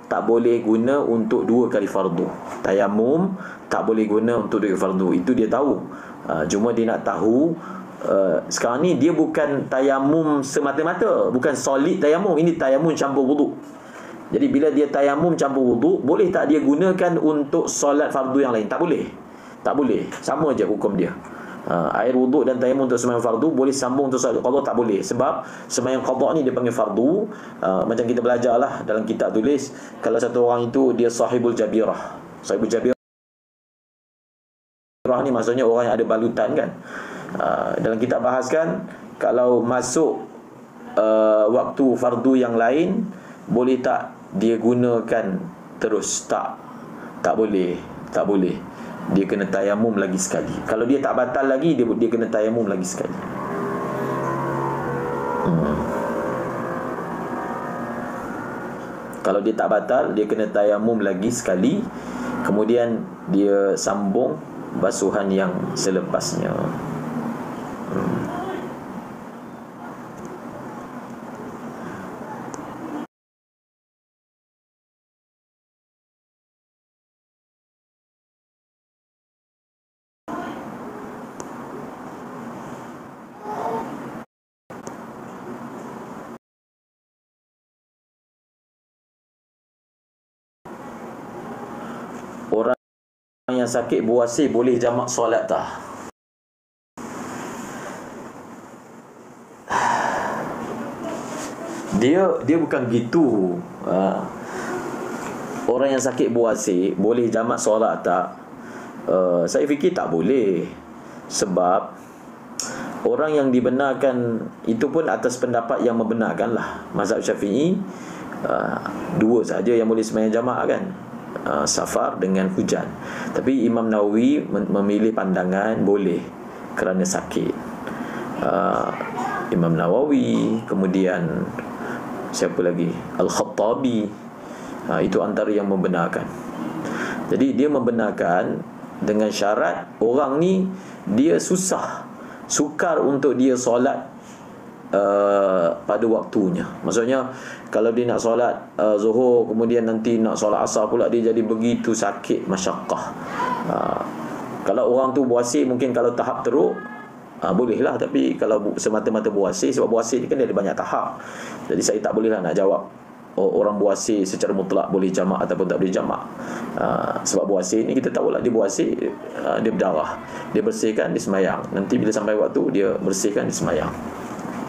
tak boleh guna untuk 2 kali fardu. Tayamum tak boleh guna untuk 2 kali fardu. Itu dia tahu. Cuma dia nak tahu sekarang ni dia bukan tayamum semata-mata, bukan solid tayamum. Ini tayamum campur wudu. Jadi bila dia tayamum campur wudu, boleh tak dia gunakan untuk solat fardu yang lain? Tak boleh. Tak boleh. Sama je hukum dia. Air wuduk dan tayamum untuk sembahyang fardu boleh sambung untuk solat qada, tak boleh. Sebab sembahyang qada ni dia panggil fardu. Macam kita belajarlah dalam kitab tulis, kalau satu orang itu dia sahibul jabirah. Sahibul jabirah ni maksudnya orang yang ada balutan kan. Dalam kitab bahaskan, kalau masuk waktu fardu yang lain, boleh tak dia gunakan terus? Tak boleh. Tak boleh. Dia kena tayamum lagi sekali. Kalau dia tak batal lagi, dia kena tayamum lagi sekali. Kalau dia tak batal, dia kena tayamum lagi sekali. Kemudian dia sambung basuhan yang selepasnya. Orang yang sakit buasir boleh jamak solat tak? Dia bukan gitu. Orang yang sakit buasir boleh jamak solat tak? Saya fikir tak boleh. Sebab orang yang dibenarkan itu pun atas pendapat yang membenarkan lah. Mazhab Syafi'i, 2 saja yang boleh sembahyang jamak kan, safar dengan hujan. Tapi Imam Nawawi memilih pandangan boleh kerana sakit. Imam Nawawi, kemudian siapa lagi, Al-Khattabi, itu antara yang membenarkan. Jadi dia membenarkan dengan syarat orang ni dia sukar untuk dia solat pada waktunya. Maksudnya kalau dia nak solat zuhur, kemudian nanti nak solat asar pula, dia jadi begitu sakit, masyaqqah. Kalau orang tu buasir, mungkin kalau tahap teruk bolehlah. Tapi kalau semata-mata buasir, sebab buasir ni kan dia ada banyak tahap, jadi saya tak bolehlah nak jawab orang buasir secara mutlak boleh jamak ataupun tak boleh jamak. Sebab buasir ni kita tahulah, dia buasir, dia berdarah, dia bersihkan, dia semayang. Nanti bila sampai waktu dia bersihkan, dia semayang.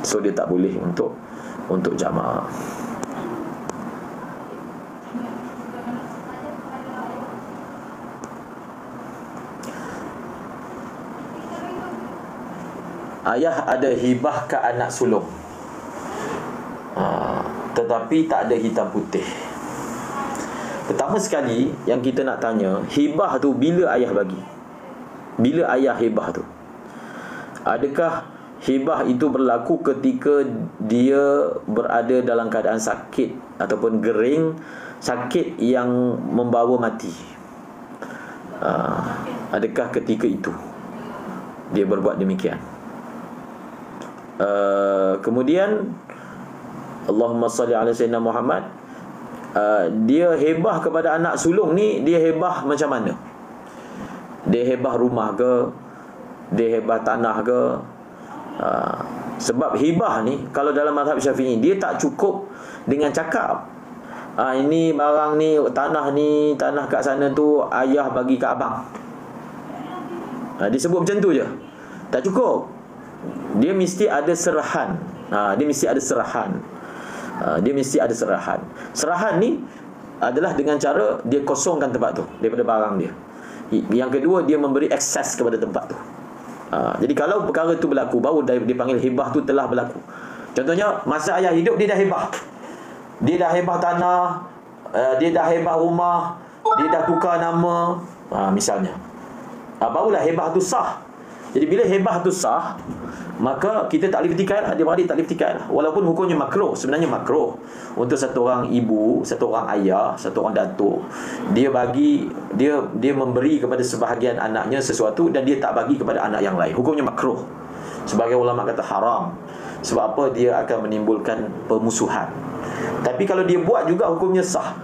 So dia tak boleh untuk jamak. Ayah ada hibah ke anak sulung, tetapi tak ada hitam putih. Pertama sekali yang kita nak tanya, hibah tu bila ayah bagi? Bila ayah hibah tu? Adakah hibah itu berlaku ketika dia berada dalam keadaan sakit ataupun gering, sakit yang membawa mati? Adakah ketika itu dia berbuat demikian? Kemudian Allahumma salli ala sayyidina Muhammad, dia hebah kepada anak sulung ni, dia hebah macam mana? Dia hebah rumah ke? Dia hebah tanah ke? Sebab hibah ni, kalau dalam mazhab Syafi'i, dia tak cukup dengan cakap ini barang ni, tanah kat sana tu ayah bagi kat abang. Dia sebut macam tu je, tak cukup. Dia mesti ada serahan. Dia mesti ada serahan. Serahan ni adalah dengan cara dia kosongkan tempat tu daripada barang dia. Yang kedua, dia memberi akses kepada tempat tu. Jadi kalau perkara tu berlaku, baru dipanggil hibah tu telah berlaku. Contohnya masa ayah hidup, dia dah hibah. Dia dah hibah tanah, dia dah hibah rumah, dia dah tukar nama, misalnya. Barulah hibah tu sah. Jadi bila hebah tu sah, maka kita tak boleh bertikai lah. Dia beradik tak boleh bertikai lah. Walaupun hukumnya makruh, sebenarnya makruh untuk satu orang ibu, satu orang ayah, satu orang datuk, dia memberi kepada sebahagian anaknya sesuatu dan dia tak bagi kepada anak yang lain. Hukumnya makruh. Sebagai ulama kata haram. Sebab apa? Dia akan menimbulkan permusuhan. Tapi kalau dia buat juga, hukumnya sah.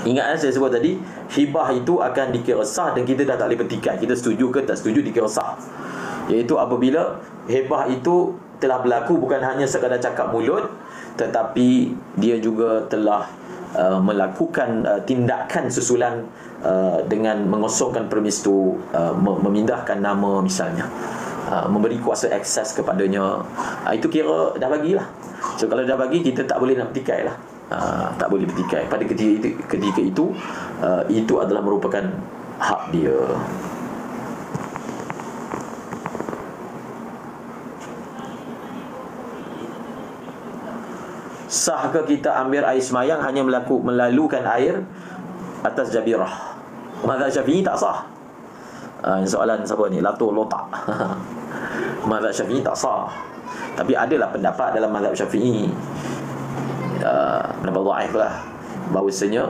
Ingat saya sebut tadi, hibah itu akan dikira sah dan kita dah tak boleh petikai. Kita setuju ke tak setuju dikira sah. Iaitu apabila hibah itu telah berlaku bukan hanya sekadar cakap mulut, tetapi dia juga telah melakukan tindakan susulan dengan mengosongkan permis itu, memindahkan nama misalnya, memberi kuasa akses kepadanya. Itu kira dah bagilah. So kalau dah bagi, kita tak boleh nak petikai lah. Tak boleh petikai. Pada ketika itu adalah merupakan hak dia. Sahkah kita ambil air semayang hanya melalukan air atas jabirah? Mazhab Syafi'i tak sah. Soalan siapa ni? Lato Lotak. Mazhab Syafi'i tak sah. Tapi adalah pendapat dalam mazhab Syafi'i, pendapat dhaif lah, bahawasanya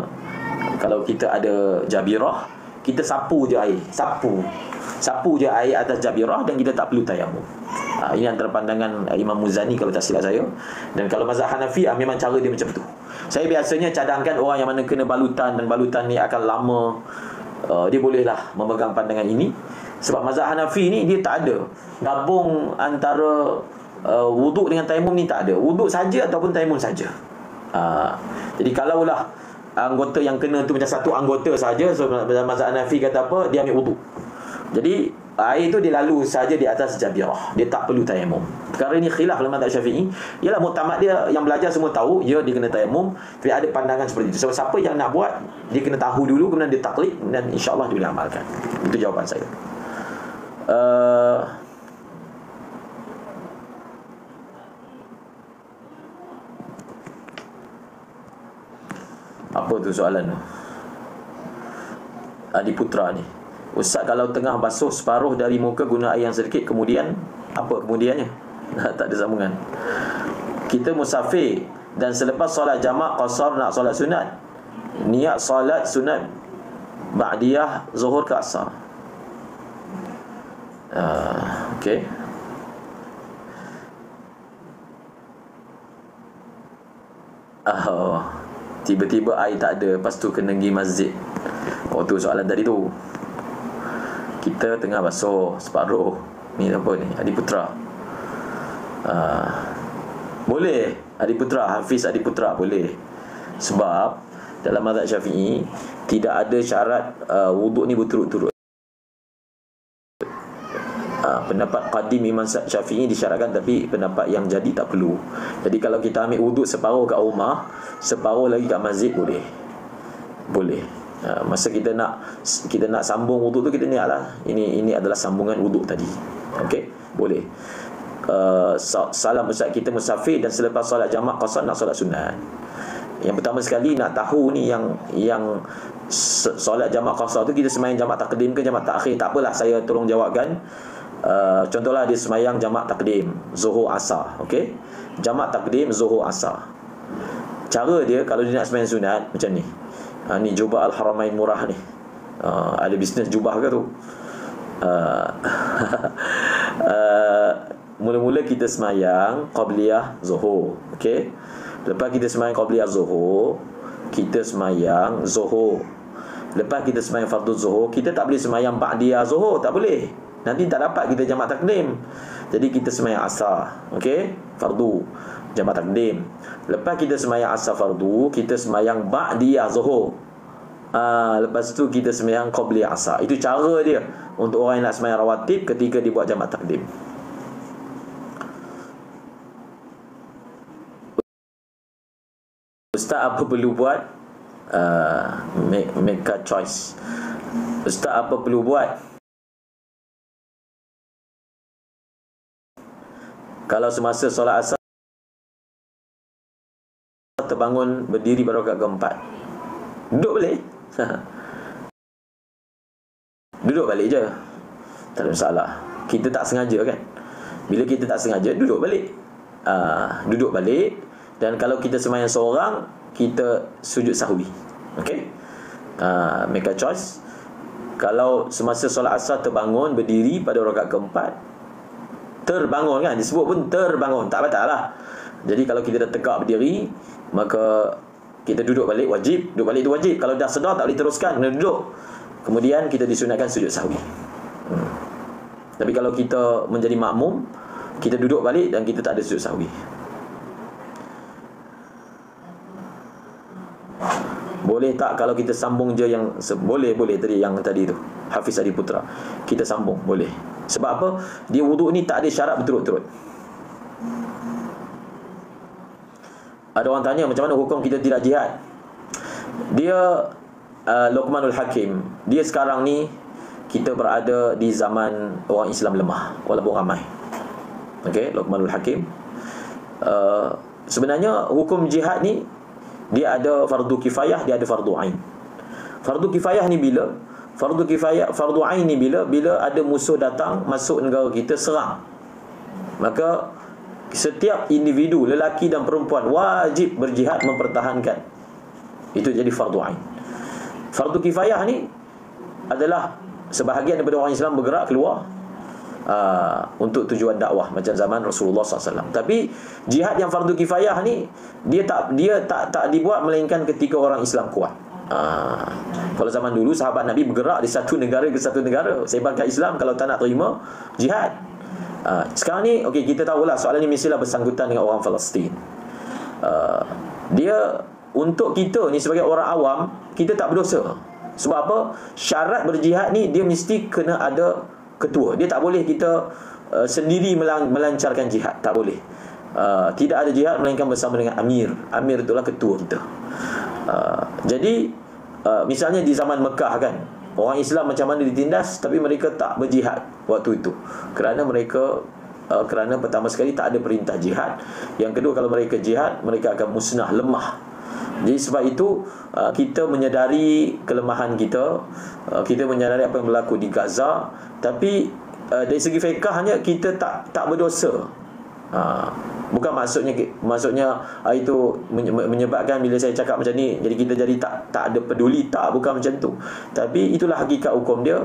kalau kita ada jabirah, kita sapu je air, sapu je air atas jabirah dan kita tak perlu tayamum. Ini antara pandangan Imam Muzani kalau tak silap saya. Dan kalau mazhab Hanafi, memang cara dia macam tu. Saya biasanya cadangkan orang yang mana kena balutan, dan balutan ni akan lama, dia bolehlah memegang pandangan ini. Sebab mazhab Hanafi ni dia tak ada gabung antara wuduk dengan tayamum ni, tak ada. Wuduk saja ataupun tayamum saja. Jadi kalaulah anggota yang kena tu macam satu anggota saja, so dalam mazhab Hanafi kata apa, dia ambil wuduk. Jadi air tu dia lalu saja di atas jabirah, dia tak perlu tayamum. Perkara ni khilaf dalam mazhab Syafi'i. Ialah muktamad dia, yang belajar semua tahu dia kena tayamum, tapi ada pandangan seperti itu. So siapa yang nak buat, dia kena tahu dulu, kemudian dia taklid, dan insya-Allah dia boleh amalkan. Itu jawapan saya. Apa tu soalan tu? Adi Putra ni, Ustaz, kalau tengah basuh separuh dari muka guna air yang sedikit, kemudian apa kemudiannya? Tak ada sambungan. Kita musafir dan selepas solat jamak qasar nak solat sunat, niat solat sunat ba'diyah zuhur ke asar. Okey. Tiba-tiba air tak ada, lepas tu kena pergi masjid. Tu soalan tadi tu. Kita tengah basuh separuh. Ni apa ni? Adi Putra. Boleh. Adi Putra, Hafiz Adi Putra boleh. Sebab dalam mazhab Syafi'i tidak ada syarat wuduk ni berturut-turut. Pendapat qadim Imam Syafi'i disyaratkan, tapi pendapat yang jadi tak perlu. Jadi kalau kita ambil wuduk separuh kat rumah, separuh lagi kat masjid, boleh. Boleh. Masa kita nak sambung wuduk tu, kita niatlah ini adalah sambungan wuduk tadi. Okey, boleh. Salam Ustaz, kita musafir dan selepas solat jamak qasar nak solat sunat. Yang pertama sekali nak tahu ni, yang solat jamak qasar tu kita sembahyang jamak takdim ke jamak takhir? Tak apalah, saya tolong jawabkan. Contohlah dia sembahyang jamak takdim zuhur asar, okey? Jamak takdim zuhur asar. Cara dia kalau dia nak sembahyang sunat macam ni. Ni jubah Al-Haramain murah ni. Ada bisnes jubah ke tu? Mula-mula kita semayang qabliyah zuhur, okey? Lepas kita semayang qabliyah zuhur, kita semayang zuhur. Lepas kita semayang fardu zuhur, kita tak boleh semayang ba'diyah zuhur, tak boleh. Nanti tak dapat kita jamak takdim. Jadi kita semayang asar, okey? Fardu jamak takdim. Lepas kita semayang asar fardu, kita semayang ba'diyah zuhur. Lepas tu kita semayang qabliyah asar. Itu cara dia untuk orang yang nak semayang rawatib ketika dibuat jamak takdim. Ustaz, apa perlu buat? Make a choice. Ustaz, apa perlu buat kalau semasa solat asar terbangun berdiri pada rakaat keempat? Duduk boleh? Duduk balik je, tak ada masalah. Kita tak sengaja kan? Bila kita tak sengaja, duduk balik. Duduk balik. Dan kalau kita sembahyang seorang, kita sujud sahwi. Okey? Make a choice. Kalau semasa solat asar terbangun berdiri pada rakaat keempat, terbangun kan, disebut pun terbangun, tak batal lah. Jadi kalau kita dah tegak berdiri, maka kita duduk balik wajib. Duduk balik itu wajib. Kalau dah sedar tak boleh teruskan, kena duduk. Kemudian kita disunatkan sujud sahwi. Tapi kalau kita menjadi makmum, kita duduk balik dan kita tak ada sujud sahwi. Boleh tak kalau kita sambung je yang boleh tadi yang tadi tu, Hafiz Adi Putra, kita sambung boleh. Sebab apa? Dia wuduk ni tak ada syarat berturut-turut. Ada orang tanya macam mana hukum kita tidak jihad. Dia Luqmanul Hakim, dia sekarang ni kita berada di zaman orang Islam lemah walaupun ramai. Okey, Luqmanul Hakim. Sebenarnya hukum jihad ni dia ada fardu kifayah, dia ada fardu ain. Fardu kifayah ni bila? Fardu kifayah, fardu ain ni bila ada musuh datang masuk negara kita serang. Maka setiap individu lelaki dan perempuan wajib berjihad mempertahankan. Itu jadi fardu ain. Fardu kifayah ni adalah sebahagian daripada orang Islam bergerak keluar untuk tujuan dakwah macam zaman Rasulullah SAW. Tapi jihad yang fardu kifayah ni dia tak dibuat melainkan ketika orang Islam kuat. Kalau zaman dulu sahabat Nabi bergerak di satu negara ke satu negara sebarkan Islam, kalau tak nak terima jihad. Sekarang ni okey, kita tahulah soalan ni mestilah bersangkutan dengan orang Palestin. Dia untuk kita ni sebagai orang awam, kita tak berdosa. Sebab apa? Syarat berjihad ni dia mesti kena ada ketua. Dia tak boleh kita sendiri melancarkan jihad. Tak boleh. Tidak ada jihad melainkan bersama dengan amir. Amir itulah ketua kita. Jadi misalnya di zaman Mekah kan, orang Islam macam mana ditindas, tapi mereka tak berjihad waktu itu. Kerana mereka kerana pertama sekali tak ada perintah jihad. Yang kedua, kalau mereka jihad, mereka akan musnah, lemah. Jadi sebab itu kita menyadari kelemahan kita, kita menyadari apa yang berlaku di Gaza, tapi dari segi fiqahnya kita tak berdosa. Bukan maksudnya itu menyebabkan bila saya cakap macam ni jadi kita jadi tak ada peduli, tak, bukan macam tu. Tapi itulah hakikat hukum dia.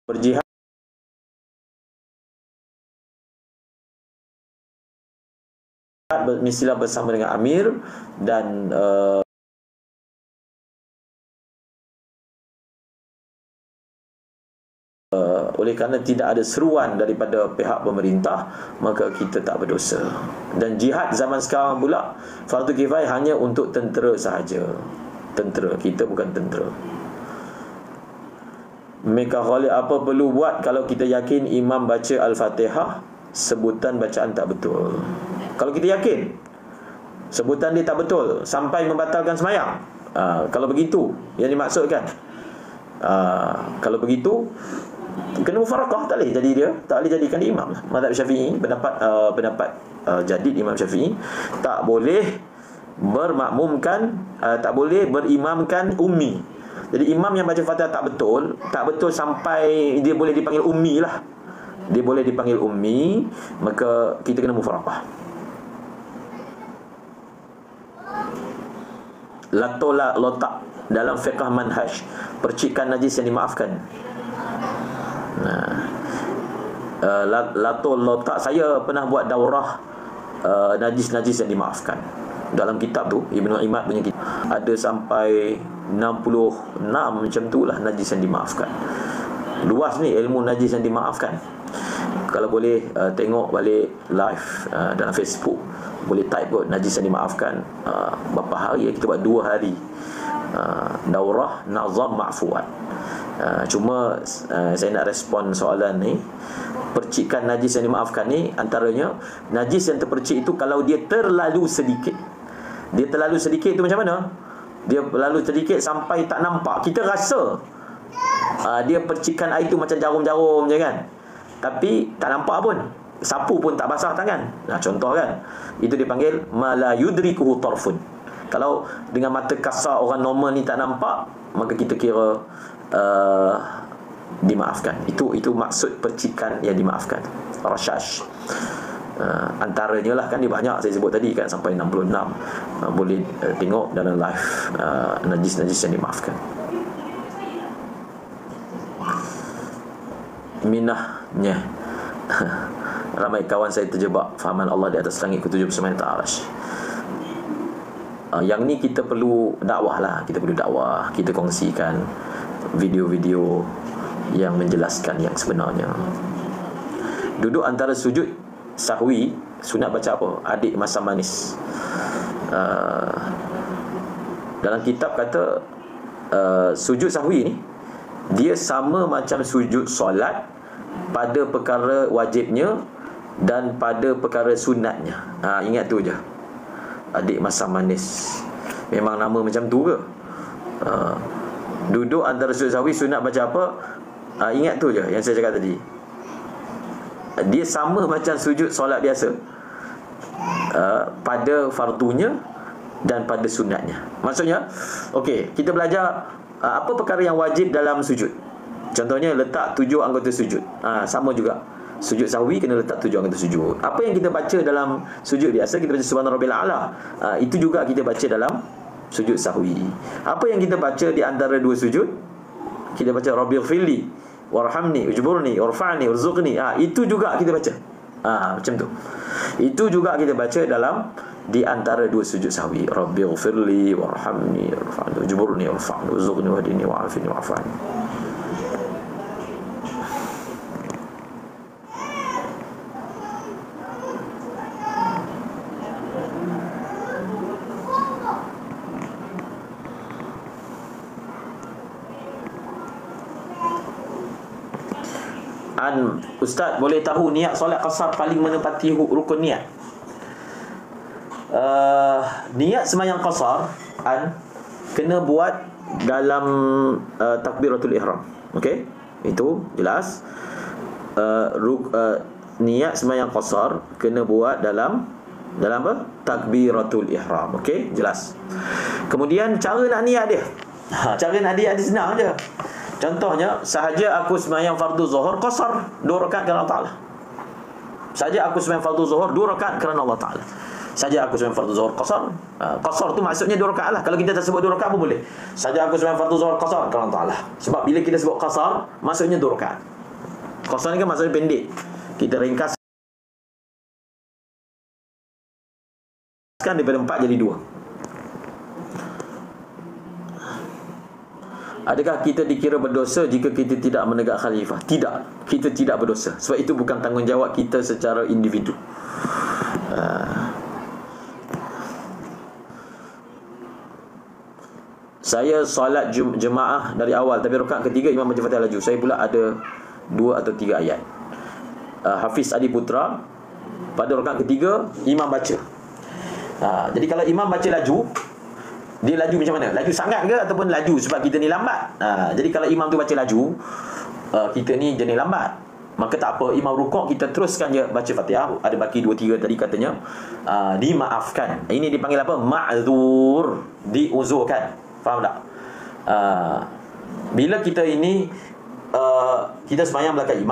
Berjihad mestilah bersama dengan amir dan oleh kerana tidak ada seruan daripada pihak pemerintah, maka kita tak berdosa. Dan jihad zaman sekarang pula fardu kifayah hanya untuk tentera sahaja. Tentera, kita bukan tentera. Meka Khalid, apa perlu buat kalau kita yakin imam baca Al-Fatihah sebutan bacaan tak betul? Kalau kita yakin sebutan dia tak betul sampai membatalkan sembahyang, kalau begitu yang dimaksudkan, kalau begitu kena mufarakah, tak boleh jadi dia, tak boleh jadikan dia imam. Mazhab Syafi'i, pendapat jadid Imam Syafi'i, tak boleh bermakmumkan, tak boleh berimamkan ummi. Jadi imam yang baca Fatihah tak betul sampai dia boleh dipanggil ummi lah. Dia boleh dipanggil ummi, maka kita kena mufarakah. Latola lotak dalam fiqh manhaj, percikan najis yang dimaafkan. Lato lotak, saya pernah buat daurah najis-najis yang dimaafkan. Dalam kitab tu, Ibnu Imad punya kitab, ada sampai 66 macam tu lah najis yang dimaafkan. Luas ni ilmu najis yang dimaafkan. Kalau boleh tengok balik live dalam Facebook, boleh type kot najis yang dimaafkan. Berapa hari, kita buat 2 hari daurah nazam ma'fuat. Cuma saya nak respon soalan ni. Percikan najis yang dimaafkan ni, antaranya najis yang terpercik itu kalau dia terlalu sedikit. Dia terlalu sedikit tu macam mana? Dia terlalu sedikit sampai tak nampak. Kita rasa dia percikan air tu macam jarum-jarum je kan, tapi tak nampak pun. Sapu pun tak basah tangan. Contoh kan, itu dipanggil mala yudrikuhu tarfun. Kalau dengan mata kasar orang normal ni tak nampak, maka kita kira dimaafkan. Itu maksud percikan yang dimaafkan, rasyash. Antaranya lah kan, dia banyak saya sebut tadi kan, sampai 66. Boleh tengok dalam live najis-najis yang dimaafkan. minahnya. Ramai kawan saya terjebak fahaman Allah di atas langit ke-7 bersama Ta'arash. Yang ni kita perlu dakwah lah. Kita perlu dakwah. Kita kongsikan video-video yang menjelaskan yang sebenarnya. Duduk antara sujud sahwi, sunat baca apa? Adik masam manis. Dalam kitab kata sujud sahwi ni dia sama macam sujud solat pada perkara wajibnya dan pada perkara sunatnya. Ingat tu je. Adik masam manis. Memang nama macam tu ke? Duduk antara sujud sahwi, sunat baca apa? Ingat tu je yang saya cakap tadi. Dia sama macam sujud solat biasa, pada fardunya dan pada sunatnya. Maksudnya, okey, kita belajar apa perkara yang wajib dalam sujud. Contohnya letak 7 anggota sujud. Sama juga. Sujud sahwi kena letak 7 anggota sujud. Apa yang kita baca dalam sujud biasa, kita baca subhana rabbil a'la, itu juga kita baca dalam sujud sahwi. Apa yang kita baca di antara dua sujud, kita baca rabbighfirli warhamni ujburni warfa'ni warzuqni. Itu juga kita baca. Macam tu. Itu juga kita baca dalam di antara dua sujud sahwi. Rabbighfirli warhamni warfa'ni ujburni warfa'ni warzuqni wahdini wa'afini wa'afani. Ustaz, boleh tahu niat solat qasar paling menepati rukun niat? Niat sembahyang qasar kena buat dalam takbiratul ihram. Okey? Itu jelas. Niat sembahyang qasar kena buat dalam apa? Takbiratul ihram. Okey? Jelas. Kemudian cara nak niat dia. Cara nak niat dia senang je. Contohnya, sahaja aku sembahyang fardu zuhur qasar 2 rakaat kerana Allah Ta'ala. Sahaja aku sembahyang fardu zuhur 2 rakaat kerana Allah Ta'ala. Sahaja aku sembahyang fardu zuhur qasar. Qasar tu maksudnya 2 rakaat lah. Kalau kita tak sebut 2 rakaat pun boleh. Sahaja aku sembahyang fardu zuhur qasar kerana Allah Ta'ala. Sebab bila kita sebut qasar, maksudnya 2 rakaat. Qasar ni kan maksudnya pendek. Kita ringkaskan daripada 4 jadi 2. Adakah kita dikira berdosa jika kita tidak menegak khalifah? Tidak. Kita tidak berdosa. Sebab itu bukan tanggungjawab kita secara individu. Saya solat jemaah dari awal, tapi rakaat ketiga imam baca Fatihah laju. Saya pula ada 2 atau 3 ayat. Hafiz Adi Putra, pada rakaat ketiga imam baca. Jadi kalau imam baca laju, dia laju macam mana? Laju sangat ke ataupun laju sebab kita ni lambat? Jadi kalau imam tu baca laju, kita ni jenis lambat, maka tak apa, imam rukuk kita teruskan je baca Fatihah. Ada baki 2-3 tadi katanya dimaafkan. Ini dipanggil apa? Ma'zur, diuzurkan. Faham tak? Bila kita ini kita sembahyang belakang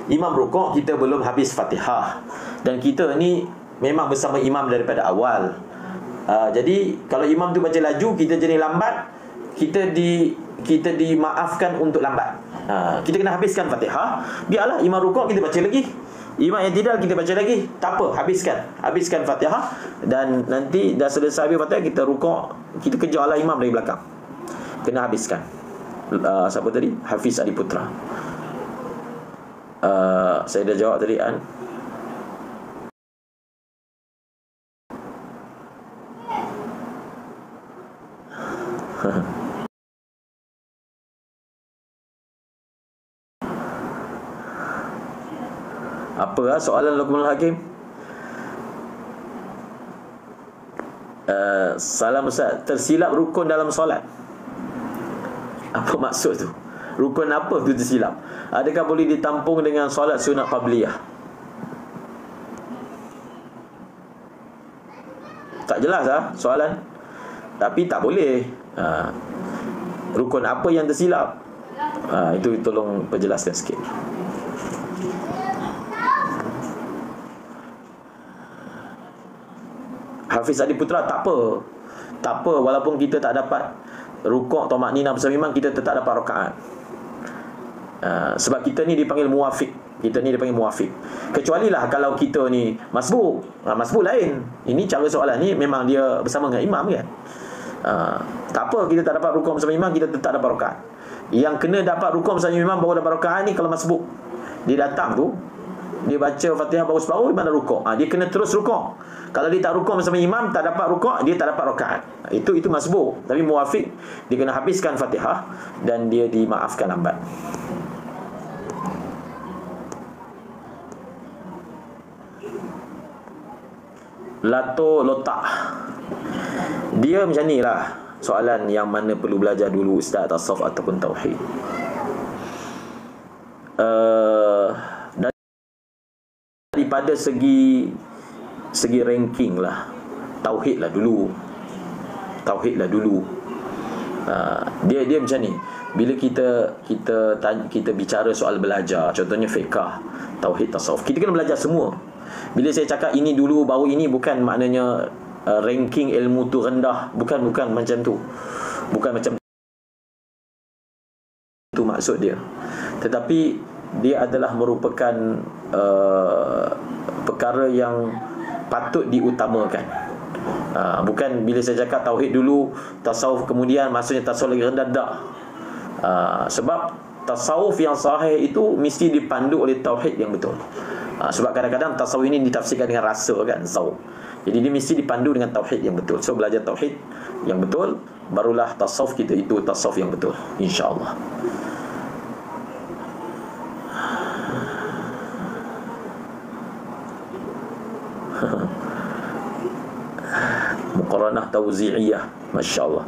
imam rukuk, kita belum habis Fatihah, dan kita ni memang bersama imam daripada awal. Jadi kalau imam tu baca laju, kita jenis lambat, kita dimaafkan untuk lambat. Kita kena habiskan Fatihah. Biarlah imam rukuk kita baca lagi, imam yang tidak kita baca lagi. Tak apa, habiskan Fatihah. Dan nanti dah selesai habis Fatihah, kita rukuk, kita kejarlah imam dari belakang. Kena habiskan. Siapa tadi? Hafiz Adi Putra. Saya dah jawab tadi Apa soalan Luqmanul Hakim? Salam Ustaz, tersilap rukun dalam solat. Apa maksud tu? Rukun apa tu tersilap? Adakah boleh ditampung dengan solat sunat qabliyah? Tak jelas soalan. Tapi tak boleh. Rukun apa yang tersilap? Itu tolong perjelaskan sikit. Hafiz Adi Putra, tak apa, walaupun kita tak dapat rukuk tamakninah bersama imam, kita tetap dapat rakaat. Sebab kita ni dipanggil muwafiq. Kita ni dipanggil muwafiq. Kecuali lah kalau kita ni masbuk. Masbuk lain. Ini cara soalan ni memang dia bersama dengan imam kan. Tak apa kita tak dapat rukuk bersama imam, kita tetap dapat rakaat. Yang kena dapat rukuk bersama imam baru dapat rakaat ni kalau masbuk. Dia datang tu, dia baca Fatihah baru separuh, mana rukuk. Dia kena terus rukuk. Kalau dia tak rukuk bersama imam, tak dapat rukuk, dia tak dapat rakaat. Itu masbuk. Tapi muwafiq, dia kena habiskan Fatihah dan dia dimaafkan lambat. Lato lotak. Dia macam ni lah soalan yang mana perlu belajar dulu, ustaz, tasawuf ataupun tauhid. Daripada segi ranking lah, tauhid lah dulu. Dia macam ni. Bila kita bicara soal belajar, contohnya fiqh, tauhid, tasawuf, kita kena belajar semua. Bila saya cakap ini dulu baru ini, bukan maknanya ranking ilmu tu rendah. Bukan macam tu. Bukan macam tu maksud dia. Tetapi dia adalah merupakan perkara yang patut diutamakan. Bukan bila saya cakap tauhid dulu, tasawuf kemudian, maksudnya tasawuf lagi rendah, tak. Sebab tasawuf yang sahih itu mesti dipandu oleh tauhid yang betul. Sebab kadang-kadang tasawuf ini ditafsirkan dengan rasa kan, tasawuf. Jadi dia mesti dipandu dengan tauhid yang betul. So belajar tauhid yang betul, barulah tasawuf kita itu tasawuf yang betul, insya-Allah. Muqaranah tauzi'iyah, masya-Allah.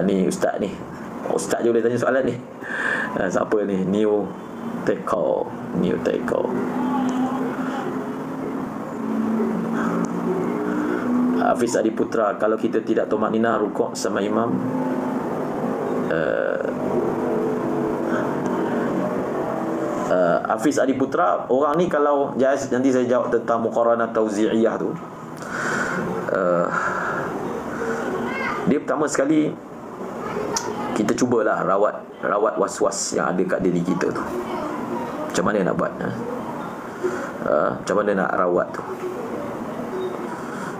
Ni ustaz ni. Ustaz je boleh tanya soalan ni. Siapa ni? New Teko. Hafiz Adi Putra, kalau kita tidak tumakninah rukuk sama imam, Hafiz Adi Putra, orang ni kalau nanti saya jawab tentang muqaranah tauzi'iyah tu. Dia pertama sekali kita cubalah rawat was-was yang ada kat diri kita tu. Macam mana nak buat? Macam mana nak rawat tu?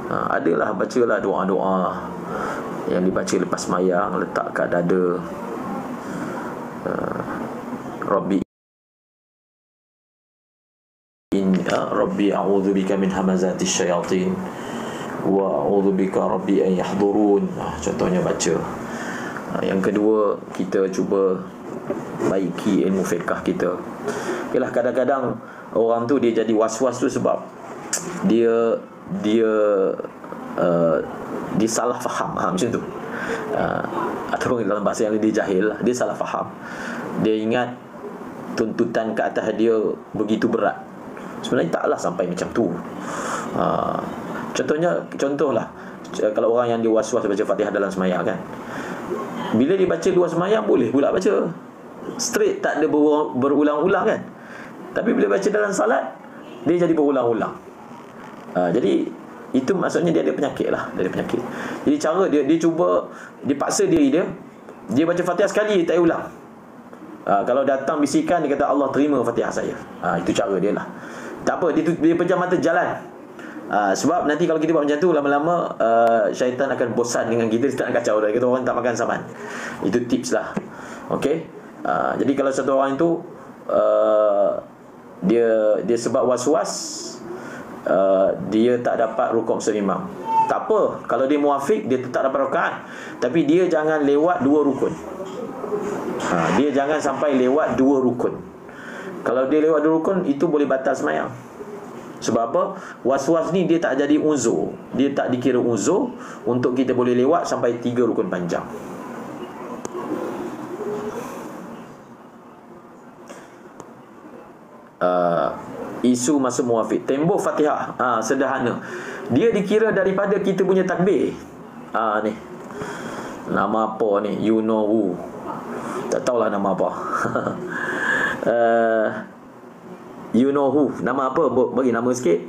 Adalah bacalah doa-doa yang dibaca lepas sembahyang, letak kat dada. Rabbi a'udzubika min hamazatis syayatin wa a'udzubika rabbi an yahdurun. Contohnya baca. Yang kedua, kita cuba baiki ilmu fiqh kita. Yalah, kadang-kadang orang tu dia jadi was-was tu sebab dia salah faham, macam tu. Ataupun dalam bahasa yang dia jahil, dia salah faham. Dia ingat tuntutan ke atas dia begitu berat. Sebenarnya taklah sampai macam tu. Contohlah, kalau orang yang dia was-was baca Fatihah dalam sembahyang kan, bila dia baca luar sembahyang boleh pula baca straight, tak ada berulang-ulang kan. Tapi bila baca dalam salat, dia jadi berulang-ulang. Jadi itu maksudnya dia ada penyakit lah. Dia ada penyakit. Jadi cara dia cuba, dia paksa diri dia baca Fatihah sekali, tak payah ulang. Kalau datang bisikan, dia kata Allah terima Fatihah saya. Itu cara dia lah. Tak apa, dia pejam mata jalan. Sebab nanti kalau kita buat macam tu, lama-lama syaitan akan bosan dengan kita. Dia nak kacau dah. Kata orang tak makan saman. Itu tips lah. Okay. Jadi kalau satu orang itu dia sebab was-was, dia tak dapat rukuk bersama imam, tak apa. Kalau dia muwafiq, dia tetap dapat rakaat. Tapi dia jangan lewat 2 rukun. Dia jangan sampai lewat 2 rukun. Kalau dia lewat 2 rukun, itu boleh batal sembahyang. Sebab apa? Was-was ni dia tak jadi uzur. Dia tak dikira uzur untuk kita boleh lewat sampai 3 rukun panjang. Isu masa muwafiq, tembok Fatihah, sederhana. Dia dikira daripada kita punya takbir. Ni nama apa ni? You know who. Tak tahulah nama apa. You know who. Nama apa? Bagi nama sikit.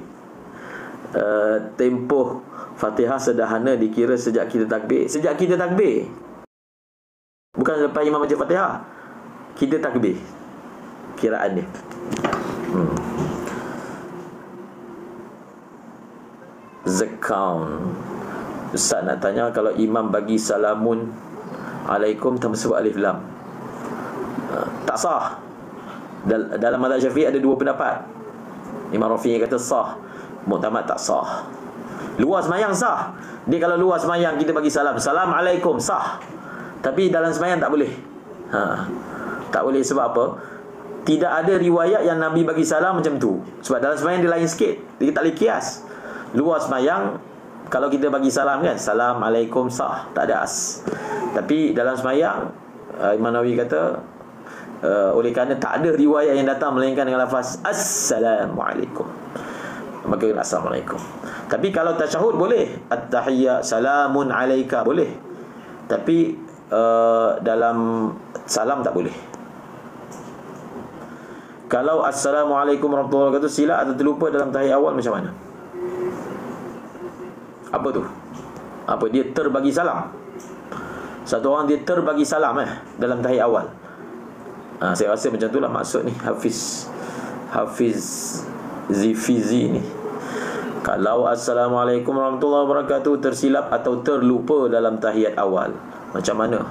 Tempoh Fatihah sederhana dikira sejak kita takbir. Sejak kita takbir, bukan lepas imam baca Fatihah, kita takbir. kiraan dia. Zakkaun. Ustaz nak tanya, kalau imam bagi salamun alaikum tanpa sebut alif lam, tak sah. Dalam mazhab Syafi'i ada dua pendapat. Imam Rafi'i kata sah, Mu'tamad tak sah. Luar semayang sah. Dia kalau luar semayang kita bagi salam, Assalamualaikum, sah. Tapi dalam semayang tak boleh. Tak boleh sebab apa? Tidak ada riwayat yang Nabi bagi salam macam tu. Sebab dalam semayang dia lain sikit. Dia tak boleh kias. Luar semayang, kalau kita bagi salam kan, Assalamualaikum, sah, tak ada as. Tapi dalam semayang, Imam Nawawi kata, oleh kerana tak ada riwayat yang datang melainkan dengan lafaz Assalamualaikum, maka Assalamualaikum. Tapi kalau tasyahud boleh, At-tahiyyat salamun alaika boleh. Tapi dalam salam tak boleh. Kalau Assalamualaikum warahmatullahi wabarakatuh silap atau terlupa dalam tahiyat awal, macam mana? Apa tu? Apa dia terbagi salam? Satu orang dia terbagi salam dalam tahiyat awal. Saya rasa macam itulah maksud ni Hafiz Zifizi ni. Kalau Assalamualaikum warahmatullahi wabarakatuh tersilap atau terlupa dalam tahiyat awal, macam mana?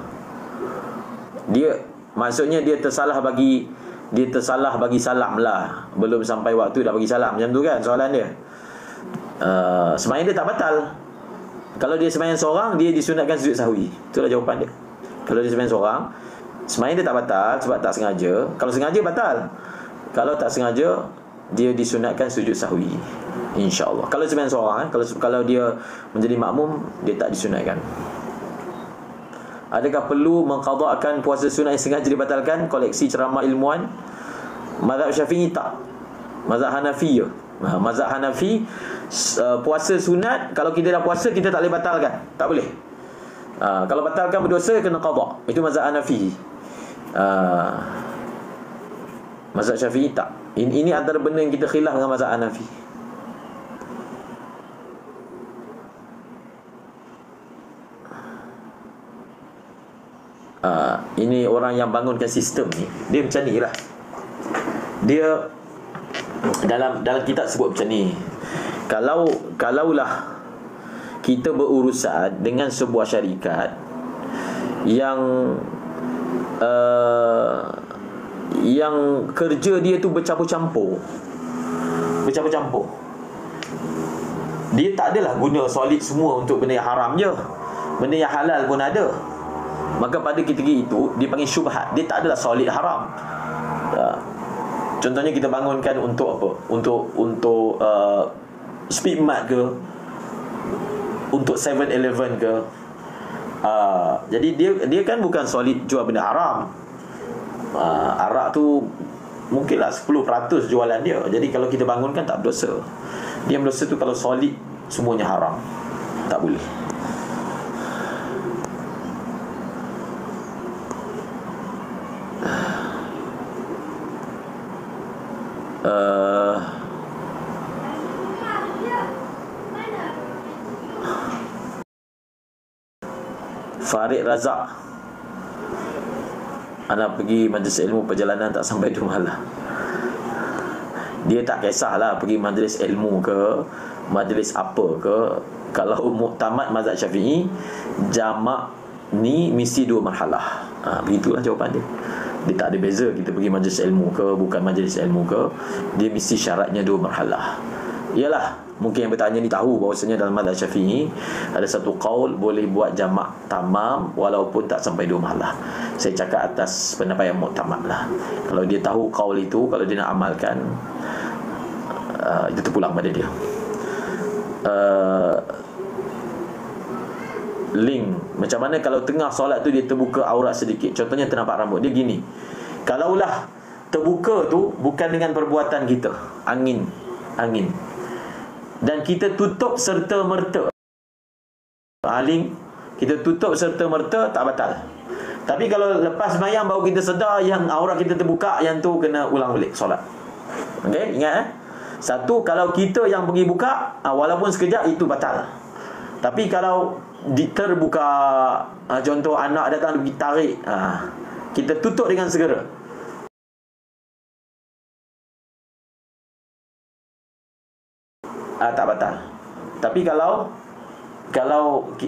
Dia maksudnya dia tersalah bagi salam lah. Belum sampai waktu dah bagi salam. Macam tu kan soalan dia. Sembahyang dia tak batal. Kalau dia sembahyang seorang, dia disunatkan sujud sahwi. Itulah jawapan dia. Kalau dia sembahyang seorang, sembahyang dia tak batal sebab tak sengaja. Kalau sengaja batal. Kalau tak sengaja, dia disunatkan sujud sahwi, insya-Allah. Kalau sembahyang seorang, kalau dia menjadi makmum, dia tak disunatkan. Adakah perlu mengqadhakan puasa sunat yang sengaja dibatalkan? Koleksi ceramah ilmuwan. Mazhab Syafi'i tak. Mazhab Hanafi je. Mazhab Hanafi, puasa sunat, kalau kita dah puasa, kita tak boleh batalkan. Tak boleh. Kalau batalkan berdosa, kena qadha. Itu mazhab Hanafi. Mazhab Syafi'i tak. Ini antara benda yang kita khilaf dengan mazhab Hanafi. Ini orang yang bangunkan sistem ni, dia macam ni lah. Dia dalam kitab sebut macam ni. Kalaulah kita berurusan dengan sebuah syarikat yang kerja dia tu bercampur-campur, dia tak adalah guna solid semua untuk benda yang haram je, benda yang halal pun ada. Maka pada ketika itu dia panggil syubhat. Dia tak adalah solid haram. Contohnya kita bangunkan untuk apa? Untuk Speedmart ke, untuk 7-Eleven ke. Jadi dia kan bukan solid jual benda haram. Arak tu mungkinlah 10% jualan dia. Jadi kalau kita bangunkan tak berdosa. Dia berdosa tu kalau solid semuanya haram. Tak boleh. Farid Razak, anak pergi majlis ilmu perjalanan tak sampai 2 malam. Dia tak kisahlah pergi majlis ilmu ke, majlis apa ke. Kalau Mu'tamad mazhab Syafi'i, jamak ni mesti 2 marhalah. Begitulah jawapan dia. Dia tak ada beza kita pergi majlis ilmu ke, bukan majlis ilmu ke. Dia mesti syaratnya 2 marhalah. Ialah, mungkin yang bertanya ni tahu bahawasanya dalam mazhab Syafi'i ada satu qaul boleh buat jamak tamam walaupun tak sampai 2 marhalah. Saya cakap atas pendapat yang Mu'tamad lah. Kalau dia tahu qaul itu, kalau dia nak amalkan, itu terpulang pada dia. Link macam mana kalau tengah solat tu dia terbuka aurat sedikit, contohnya ternampak rambut dia gini. Kalaulah terbuka tu bukan dengan perbuatan kita, angin, dan kita tutup serta merta, link kita tutup serta merta, tak batal. Tapi kalau lepas sembahyang baru kita sedar yang aurat kita terbuka, yang tu kena ulang balik solat. Okey, ingat satu, kalau kita yang pergi buka, walaupun sekejap, itu batal. Tapi kalau terbuka, contoh anak datang pergi tarik, kita tutup dengan segera. tak batal. Tapi kalau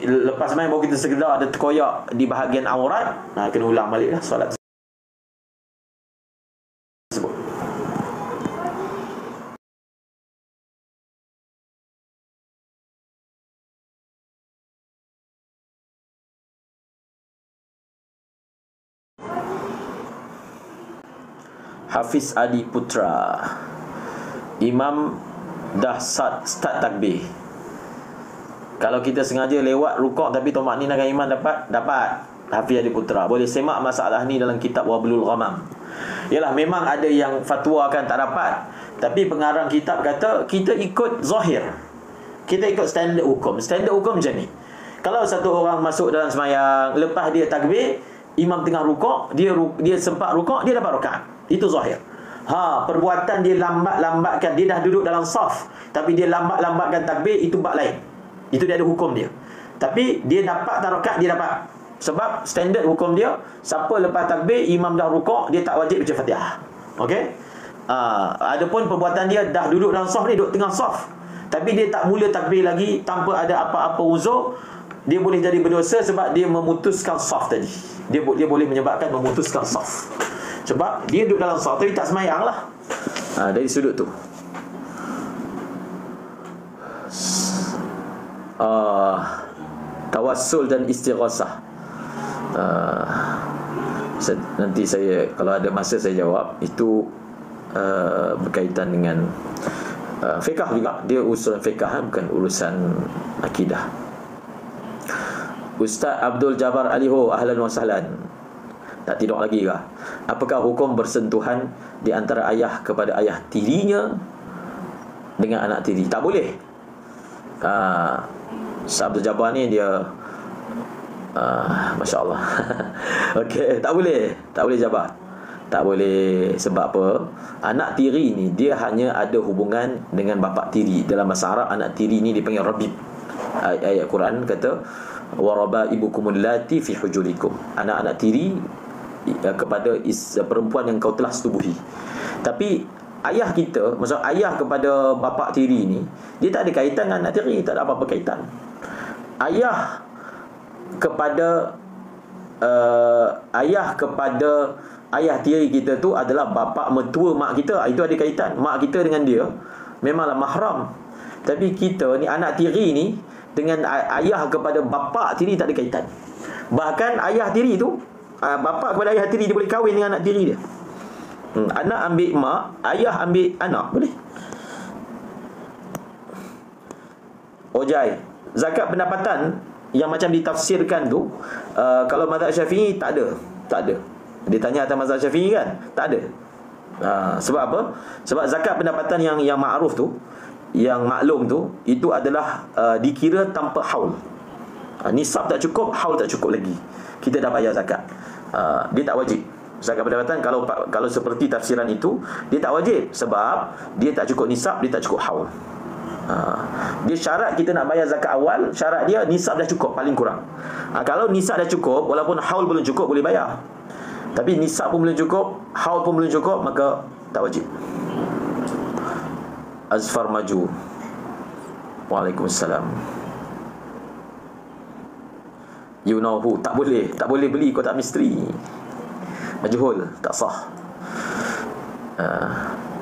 lepas main baru kita sekedar ada terkoyak di bahagian aurat, kena ulang balik lah solat tersebut. Hafiz Adi Putra, imam dah start takbir. Kalau kita sengaja lewat rukuk tapi tomak ni dengan imam dapat. Hafiz Adi Putra boleh semak masalah ni dalam kitab Wablul Ghamam. Yalah, memang ada yang fatwakan tak dapat, tapi pengarang kitab kata kita ikut zahir, kita ikut standard hukum. Standard hukum macam ni, kalau satu orang masuk dalam semayang, lepas dia takbir, imam tengah rukuk, dia sempat rukuk, dia dapat rakaat. Itu zahir. Perbuatan dia lambatkan, dia dah duduk dalam saf tapi dia lambatkan takbir, itu bab lain. Itu dia ada hukum dia. Tapi dia dapat rakaat, dia dapat. Sebab standard hukum dia, siapa lepas takbir imam dah rukuk, dia tak wajib baca Fatihah. Okey? Adapun perbuatan dia dah duduk dalam saf ni, duduk tengah saf, tapi dia tak mula takbir lagi tanpa ada apa-apa uzur, dia boleh jadi berdosa sebab dia memutuskan saf tadi. Dia boleh menyebabkan memutuskan saf. Sebab dia duduk dalam saf tapi tak semayang lah. Dari sudut tu. Tawassul dan istighasah. Nanti saya, kalau ada masa saya jawab. Itu berkaitan dengan fiqh juga. Dia urusan fiqh, bukan urusan akidah. Ustaz Abdul Jabbar Aliho, ahlan wa sahlan. Tak tidur lagi kah? Apakah hukum bersentuhan di antara ayah kepada ayah tirinya dengan anak tiri? Tak boleh. Ustaz Abdul Jabbar ni dia Masya Allah. Okey, tak boleh Jabbar. Tak boleh. Sebab apa? Anak tiri ni dia hanya ada hubungan dengan bapa tiri. Dalam bahasa Arab, anak tiri ni dipanggil rabib. Ayat Quran kata warabaibukumul lati fi hujurikum. Anak-anak tiri kepada perempuan yang kau telah setubuhi. Tapi ayah kita, maksud ayah kepada bapa tiri ni, dia tak ada kaitan dengan anak tiri, tak ada apa-apa kaitan. Ayah kepada ayah tiri kita tu adalah bapa mertua mak kita. Itu ada kaitan. Mak kita dengan dia memanglah mahram. Tapi kita ni, anak tiri ni, dengan ayah kepada bapa tiri tak ada kaitan. Bahkan ayah tiri tu, bapa kepada ayah tiri, dia boleh kahwin dengan anak tiri dia. Anak ambil mak, ayah ambil anak, boleh. Ojai, zakat pendapatan yang macam ditafsirkan tu, kalau mazhab Syafi'i tak ada. Dia tanya atas mazhab Syafi'i kan? Tak ada. Sebab apa? Sebab zakat pendapatan yang ma'ruf tu, yang maklum tu, itu adalah dikira tanpa haul. Nisab tak cukup, haul tak cukup lagi, kita dah bayar zakat. Dia tak wajib. Zakat pendapatan kalau seperti tafsiran itu, dia tak wajib sebab dia tak cukup nisab, dia tak cukup haul. Dia syarat kita nak bayar zakat awal, syarat dia nisab dah cukup paling kurang. Kalau nisab dah cukup, walaupun haul belum cukup, boleh bayar. Tapi nisab pun belum cukup, haul pun belum cukup, maka tak wajib. Azfar Maju, Waalaikumsalam. You know who? Tak boleh beli kotak misteri. Majhul, tak sah.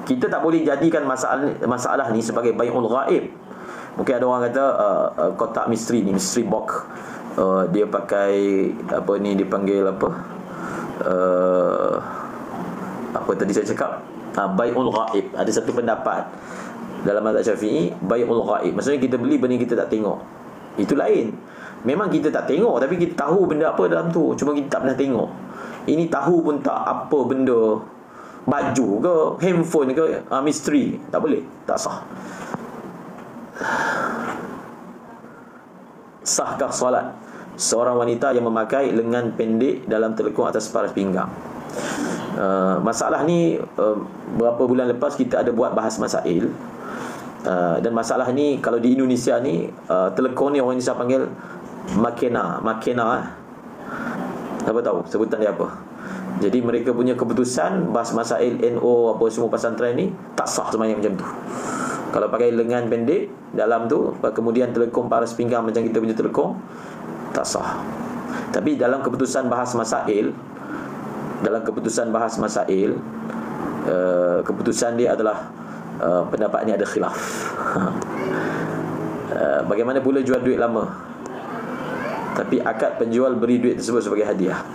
Kita tak boleh jadikan masalah ni sebagai bai'ul ghaib. Mungkin ada orang kata kotak misteri ni, mystery box, dia pakai apa ni, dipanggil apa, apa tadi saya cakap, bai'ul ghaib. Ada satu pendapat dalam mazhab Syafi'i, bai'ul ghaib, maksudnya kita beli benda kita tak tengok. Itu lain. Memang kita tak tengok, tapi kita tahu benda apa dalam tu, cuma kita tak pernah tengok. Ini tahu pun tak apa benda, baju ke, handphone ke, misteri. Tak boleh, tak sah. Sahkah solat seorang wanita yang memakai lengan pendek dalam telekung atas paras pinggang? Masalah ni berapa bulan lepas kita ada buat bahas masail. Dan masalah ni kalau di Indonesia ni, telekung ni orang Indonesia panggil makena. Apa tahu sebutan dia apa? Jadi mereka punya keputusan bahas masail NO apa semua pesantren ni tak sah semayang macam tu. Kalau pakai lengan pendek dalam tu, kemudian telekung paras pinggang macam kita punya telekung, tak sah. Tapi dalam keputusan bahas masail, keputusan dia adalah pendapat ni ada khilaf. Bagaimana pula jual duit lama tapi akad penjual beri duit tersebut sebagai hadiah?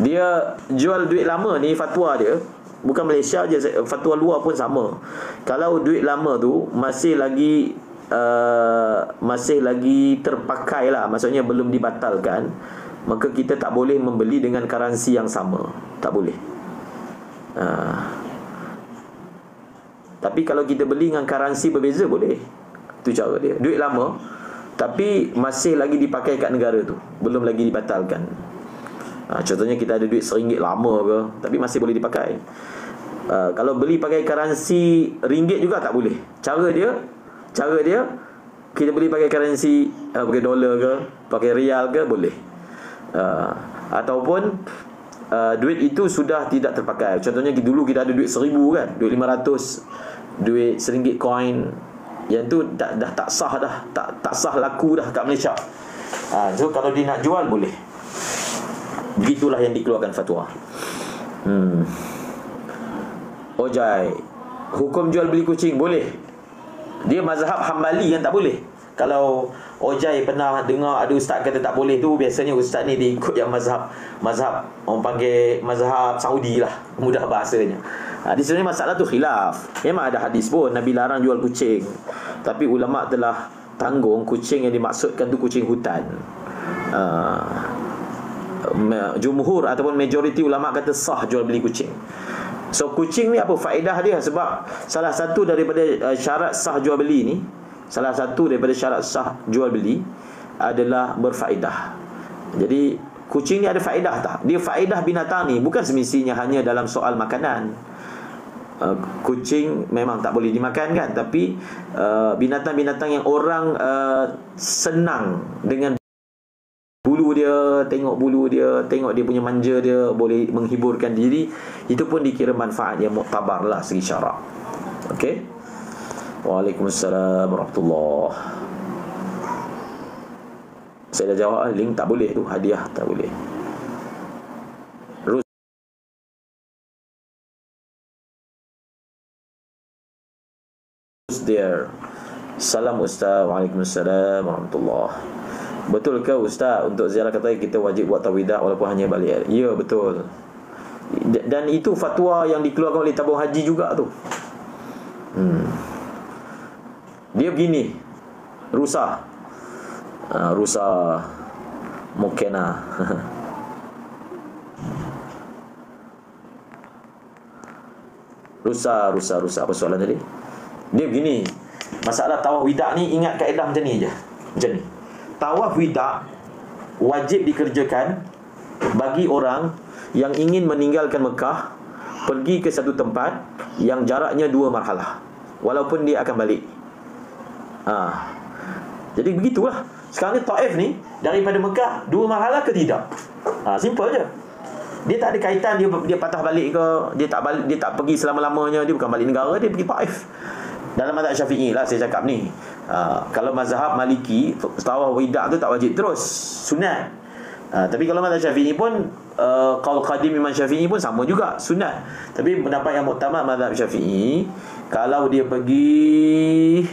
Dia jual duit lama ni, fatwa dia bukan Malaysia je, fatwa luar pun sama. Kalau duit lama tu masih lagi terpakai lah, maksudnya belum dibatalkan, maka kita tak boleh membeli dengan currency yang sama. Tak boleh. Tapi kalau kita beli dengan currency berbeza, boleh. Itu cara dia. Duit lama tapi masih lagi dipakai kat negara tu, belum lagi dibatalkan. Contohnya kita ada duit RM1 lama ke, tapi masih boleh dipakai. Kalau beli pakai currency ringgit juga tak boleh. Cara dia kita beli pakai currency pakai dolar ke, pakai rial ke, boleh. Ataupun duit itu sudah tidak terpakai. Contohnya dulu kita ada duit 1,000 kan, duit 500, duit RM1 coin, yang tu dah tak sah dah, tak sah laku dah kat Malaysia. So kalau dia nak jual boleh. Begitulah yang dikeluarkan fatwa. Ojai, hukum jual beli kucing boleh. Dia mazhab Hambali yang tak boleh. Kalau Ojai pernah dengar ada ustaz kata tak boleh tu, biasanya ustaz ni dia ikut yang mazhab orang panggil mazhab Saudi lah, mudah bahasanya. Di sini masalah tu khilaf. Memang ada hadis pun Nabi larang jual kucing, tapi ulama telah tanggung kucing yang dimaksudkan tu kucing hutan. Jumhur ataupun majoriti ulama kata sah jual beli kucing. So kucing ni apa faedah dia? Sebab salah satu daripada syarat sah jual beli ni, salah satu daripada syarat sah jual beli adalah berfaedah. Jadi kucing ni ada faedah tak? Dia faedah binatang ni bukan semestinya hanya dalam soal makanan. Kucing memang tak boleh dimakan kan, tapi binatang-binatang yang orang senang dengan bulu dia, tengok bulu dia, tengok dia punya manja dia, boleh menghiburkan diri, itu pun dikira manfaat yang muktabar lah segi syarak. Okey. Waalaikumsalam warahmatullahi. Saya dah jawab, link tak boleh tu, hadiah tak boleh. There. Salam Ustaz. Waalaikumsalam warahmatullahi. Betul ke Ustaz untuk ziarah kata kita wajib buat tawidah walaupun hanya balik? Ya, betul. Dan itu fatwa yang dikeluarkan oleh tabung haji juga tu. Dia begini, rusa mukena. rusa apa soalan tadi? Dia begini, masalah tawaf wida ni, ingat kaedah macam ni je. Macam ni. Tawaf wida wajib dikerjakan bagi orang yang ingin meninggalkan Mekah, pergi ke satu tempat yang jaraknya 2 marhalah, walaupun dia akan balik. Jadi begitulah. Sekarang ni Taif ni daripada Mekah 2 marhalah ke tidak? Simple je. Dia tak ada kaitan dia patah balik ke, dia tak pergi selama-lamanya, dia bukan balik negara, dia pergi Taif. Dalam mazhab Syafi'i lah saya cakap ni. Kalau mazhab Maliki, tawaf wida tu tak wajib terus, sunat. Tapi kalau mazhab Syafi'i pun qaul qadim Imam Syafi'i pun sama juga, sunat. Tapi pendapat yang muktamad mazhab Syafi'i, kalau dia pergi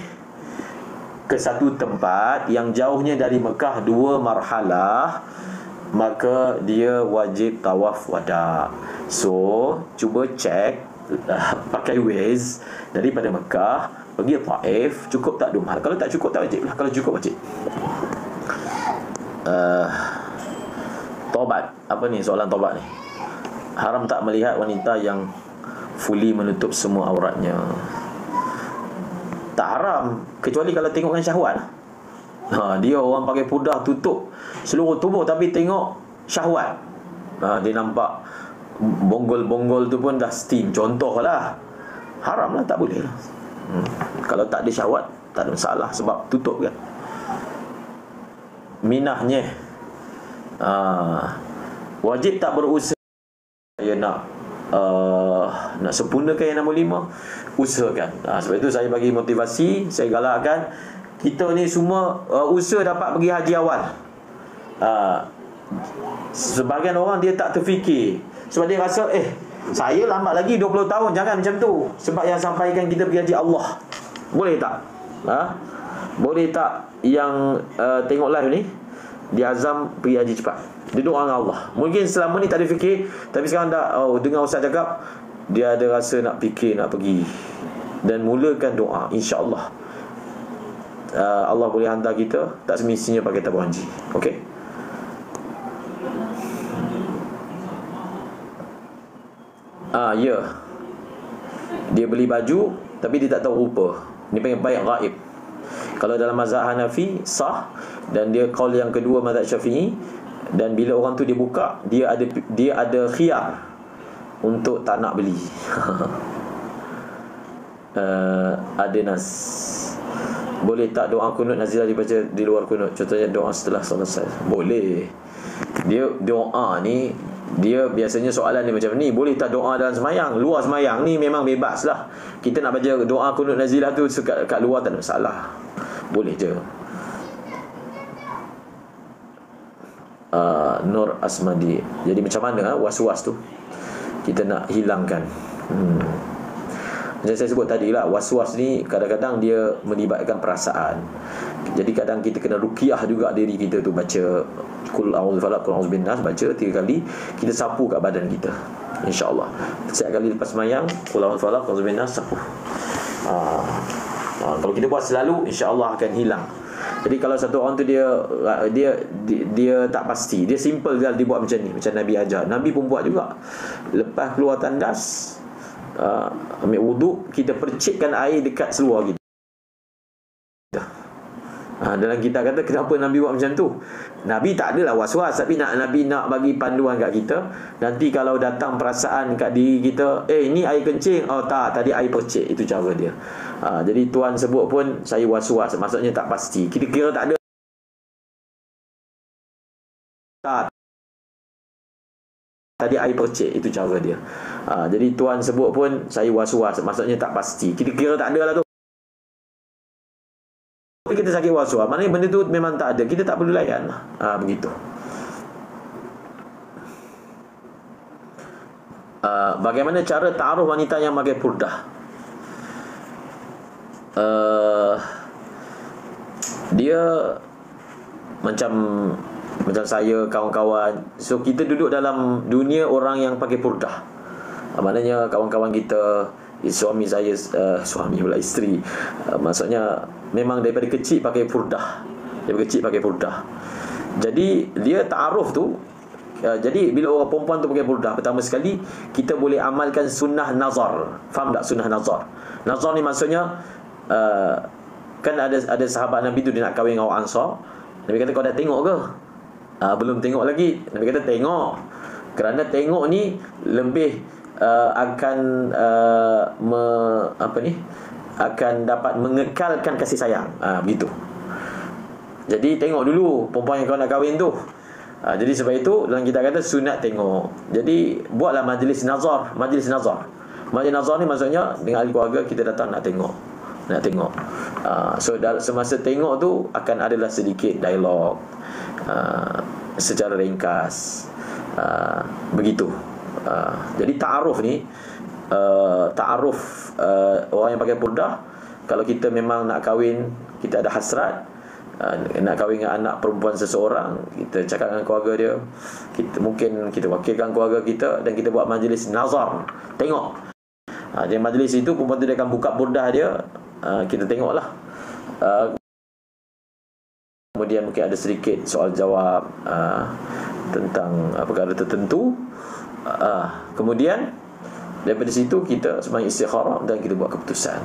ke satu tempat yang jauhnya dari Mekah 2 marhalah, maka dia wajib tawaf wada. So cuba cek pakai Waze daripada Mekah pergi Taif, cukup tak 2 marhalah? Kalau tak cukup tak wajib lah. Kalau cukup wajib. Taubat. Apa ni soalan taubat ni? Haram tak melihat wanita yang fully menutup semua auratnya? Tak haram, kecuali kalau tengokkan syahwat. Dia orang pakai pudar tutup seluruh tubuh tapi tengok syahwat. Dia nampak bonggol-bonggol tu pun dah steam, contoh lah. Haram lah, tak boleh lah. Kalau tak ada syahwat tak ada masalah, sebab tutup kan. Minahnya wajib tak berusaha. Saya nak nak sempurnakan yang nombor 5, usahakan. Sebab itu saya bagi motivasi, saya galakkan kita ni semua usaha dapat pergi haji awal. Sebahagian orang dia tak terfikir, sebab dia rasa saya lambat lagi 20 tahun. Jangan macam tu. Sebab yang sampaikan kita pergi haji Allah. Boleh tak? Boleh tak yang tengok live ni dia azam pergi haji cepat, dia doa dengan Allah. Mungkin selama ni tak ada fikir, tapi sekarang dah dengar ustaz cakap, dia ada rasa nak fikir, nak pergi. Dan mulakan doa, insya-Allah Allah boleh hantar kita. Tak semestinya pakai tabung haji. Okey. Ya. Dia beli baju tapi dia tak tahu rupa. Ni panggil bai' ghaib. Kalau dalam mazhab Hanafi sah, dan dia qaul yang kedua mazhab Syafi'i. Dan bila orang tu dia buka, dia ada khiyar untuk tak nak beli. Ada nas. Boleh tak doa kunut nazilah dibaca di luar kunut? Contohnya doa setelah selesai. Boleh. Dia doa ni, dia biasanya soalan dia macam ni, boleh tak doa dalam semayang? Luar semayang ni memang bebas lah. Kita nak baca doa kunut nazilah tu kat luar tak ada masalah. Boleh je. Nur Asmadi. Jadi macam mana was-was tu kita nak hilangkan? Macam saya sebut tadi lah, was-was ni kadang-kadang dia melibatkan perasaan. Jadi kadang kita kena ruqyah juga diri kita tu. Baca Qul a'udzu falaq, Qul a'udzu binnas, baca 3 kali. Kita sapu kat badan kita, InsyaAllah. Setiap kali lepas semayang, Qul a'udzu falaq, Qul a'udzu binnas, sapu. Kalau kita buat selalu, InsyaAllah akan hilang. Jadi kalau satu orang tu dia tak pasti, dia simple dia buat macam ni, macam Nabi ajar. Nabi pun buat juga. Lepas keluar tandas, ambil wuduk, kita percikkan air dekat seluar kita. Dalam kita kata kenapa Nabi buat macam tu. Nabi tak adalah was-was, tapi Nabi nak bagi panduan kat kita. Nanti kalau datang perasaan kat diri kita, ni air kencing, tak, tadi air percik. Itu cara dia. Jadi tuan sebut pun saya was-was, maksudnya tak pasti. Kita kira tak ada. Tak, tadi air percik. Itu cara dia. Jadi tuan sebut pun saya was-was, maksudnya tak pasti. Kita kira tak ada lah tu. Tapi kita sakit was-was, maknanya benda tu memang tak ada. Kita tak perlu layan. Begitu. Bagaimana cara ta'aruf wanita yang pakai purdah? Dia macam saya, kawan-kawan. So kita duduk dalam dunia orang yang pakai purdah. Maknanya kawan-kawan kita, suami saya, suami pula isteri, maksudnya memang daripada kecil pakai purdah. Daripada kecil pakai purdah. Jadi dia ta'aruf tu, jadi bila orang perempuan tu pakai purdah, pertama sekali kita boleh amalkan sunnah nazar. Faham tak sunnah nazar? Nazar ni maksudnya, kan ada sahabat Nabi tu, dia nak kahwin dengan orang Ansar. Nabi kata, kau dah tengok ke? Belum tengok lagi. Nabi kata tengok. Kerana tengok ni lebih akan akan dapat mengekalkan kasih sayang. Begitu. Jadi tengok dulu perempuan yang kau nak kahwin tu. Jadi sebab itu dalam kita kata sunat tengok. Jadi buatlah majlis nazar. Majlis nazar ni maksudnya dengan ahli keluarga kita datang nak tengok. So semasa tengok tu akan adalah sedikit dialog secara ringkas. Begitu. Jadi ta'aruf ni, orang yang pakai purdah, kalau kita memang nak kahwin, kita ada hasrat, nak kahwin dengan anak perempuan seseorang, kita cakap dengan keluarga dia, mungkin kita wakilkan keluarga kita, dan kita buat majlis nazar, tengok. Di majlis itu perempuan tu dia akan buka purdah dia, kita tengoklah. Kemudian mungkin ada sedikit soal jawab tentang perkara tertentu. Kemudian daripada situ kita sembahyang istikharah dan kita buat keputusan.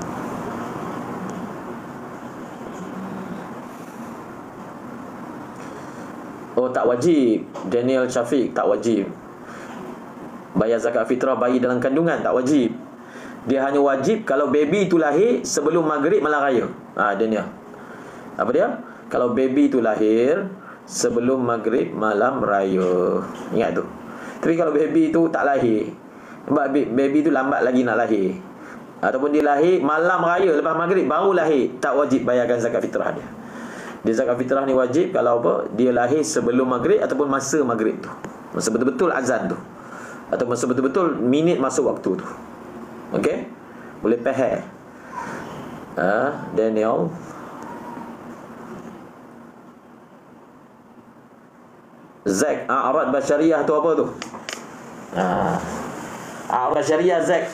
Tak wajib. Daniel Syafiq, tak wajib bayar zakat fitrah bayi dalam kandungan, tak wajib. Dia hanya wajib kalau baby itu lahir sebelum maghrib malam raya. Daniel, apa dia? Kalau baby itu lahir sebelum maghrib malam raya, ingat tu. Tapi kalau baby itu tak lahir, Sebab baby tu lambat lagi nak lahir, ataupun dia lahir malam raya lepas maghrib baru lahir, tak wajib bayarkan zakat fitrah dia. Dia zakat fitrah ni wajib kalau apa? Dia lahir sebelum maghrib ataupun masa maghrib tu, masa betul-betul azan tu, atau masa betul-betul minit masuk waktu tu. Okey? Boleh faham? Daniel. Zak, a'rad basyariah tu apa tu? A'rad basyariah Zak.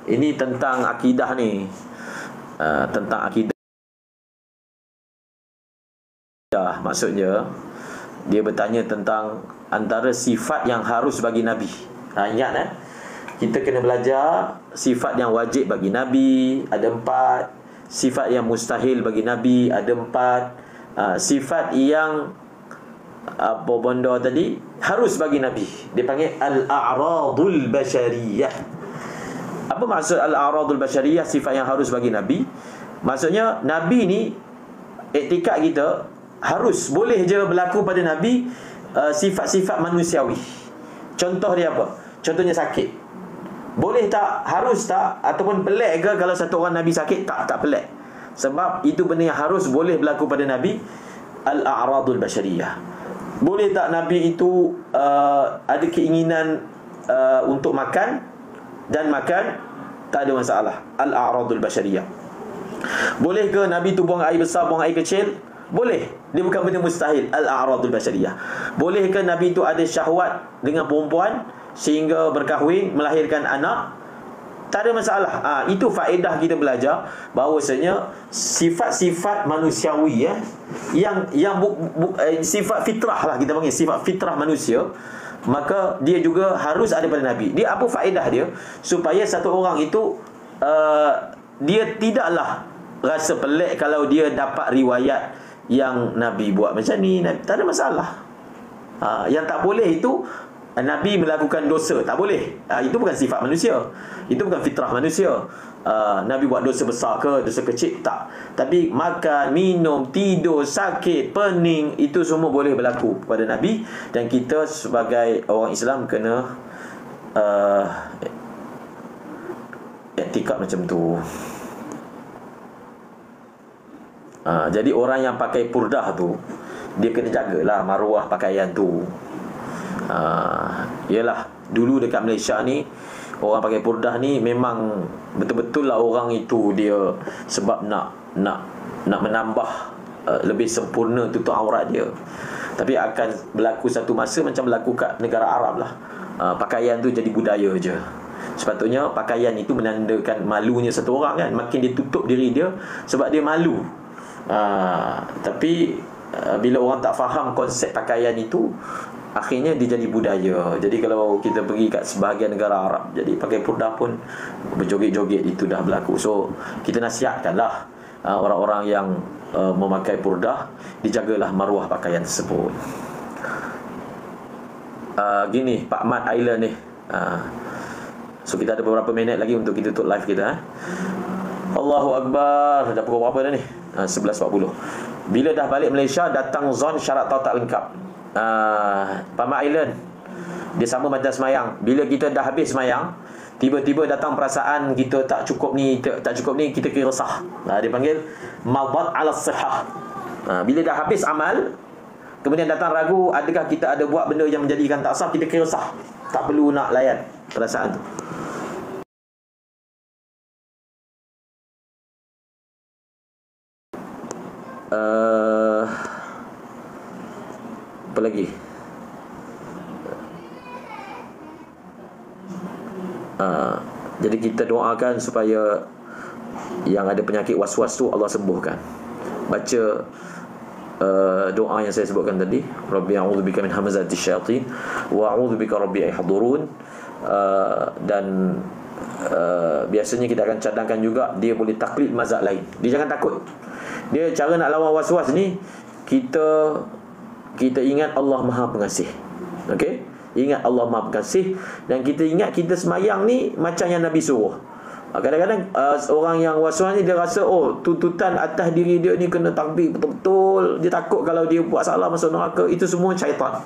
Ini tentang akidah ni. Tentang akidah. Maksudnya dia bertanya tentang antara sifat yang harus bagi Nabi. Ingat kita kena belajar sifat yang wajib bagi Nabi ada 4, sifat yang mustahil bagi Nabi ada 4, sifat yang apa benda tadi harus bagi Nabi. Dia panggil al-a'radul basyariyah. Apa maksud al-a'radul basyariyah, sifat yang harus bagi Nabi? Maksudnya Nabi ni iktikad kita harus, boleh je berlaku pada Nabi sifat-sifat manusiawi. Contoh dia apa? Contohnya sakit. Boleh tak? Harus tak? Ataupun pelik ke kalau satu orang Nabi sakit? Tak pelik. Sebab itu benda yang harus boleh berlaku pada Nabi. Al-a'radul basyariyah. Boleh tak Nabi itu ada keinginan untuk makan dan makan? Tak ada masalah. Al-a'radul basyariyah. Boleh ke Nabi itu buang air besar, buang air kecil? Boleh. Dia bukan benda mustahil. Al-a'radul basyariyah. Boleh ke Nabi itu ada syahwat dengan perempuan sehingga berkahwin, melahirkan anak? Tak ada masalah. Itu faedah kita belajar bahawasanya sifat-sifat manusiawi yang sifat fitrah lah, kita panggil sifat fitrah manusia, maka dia juga harus ada pada Nabi. Dia apa faedah dia? Supaya satu orang itu dia tidaklah rasa pelik kalau dia dapat riwayat yang Nabi buat macam ni. Tak ada masalah. Yang tak boleh itu Nabi melakukan dosa, tak boleh. Itu bukan sifat manusia, itu bukan fitrah manusia. Nabi buat dosa besar ke dosa kecil, tak. Tapi makan, minum, tidur, sakit, pening, itu semua boleh berlaku pada Nabi. Dan kita sebagai orang Islam kena etikad macam tu. Jadi orang yang pakai purdah tu, dia kena jagalah maruah pakaian tu. Yalah, dulu dekat Malaysia ni orang pakai purdah ni memang betul-betul lah orang itu dia sebab nak menambah lebih sempurna tutup aurat dia. Tapi akan berlaku satu masa macam berlaku kat negara Arab lah. Pakaian tu jadi budaya je. Sepatutnya pakaian itu menandakan malunya satu orang kan. Makin dia tutup diri dia sebab dia malu. Tapi bila orang tak faham konsep pakaian itu, akhirnya dia jadi budaya. Jadi kalau kita pergi kat sebahagian negara Arab, jadi pakai purdah pun berjoget-joget itu dah berlaku. So kita nasihatkanlah orang-orang yang memakai purdah, dijagalah maruah pakaian tersebut. Gini Pak Mat Island ni, so kita ada beberapa minit lagi untuk kita tutup live kita. Allahu Akbar. Dah pukul berapa dah ni? 11.40. Bila dah balik Malaysia, datang zon syarat tahu tak lengkap. Pamak Island, dia sama macam semayang. Bila kita dah habis semayang, tiba-tiba datang perasaan kita tak cukup ni, kita kira sah. Dia panggil madat ala sihah. Bila dah habis amal, kemudian datang ragu adakah kita ada buat benda yang menjadikan tak sah, kita kira sah. Tak perlu nak layan perasaan tu. Apa lagi? Jadi kita doakan supaya yang ada penyakit was-was tu Allah sembuhkan. Baca doa yang saya sebutkan tadi, Rabbi a'udzubika min hamazati syayatin wa a'udzubika rabbi yahdurun. Dan biasanya kita akan cadangkan juga dia boleh taklid mazhab lain. Dia jangan takut. Dia cara nak lawan was-was ni, kita ingat Allah Maha Pengasih. Okey? Ingat Allah Maha Pengasih, dan kita ingat kita semayang ni macam yang Nabi suruh. Kadang-kadang orang yang waswas ni dia rasa tuntutan atas diri dia ni kena takbir betul-betul. Dia takut kalau dia buat salah masuk neraka. Itu semua syaitan.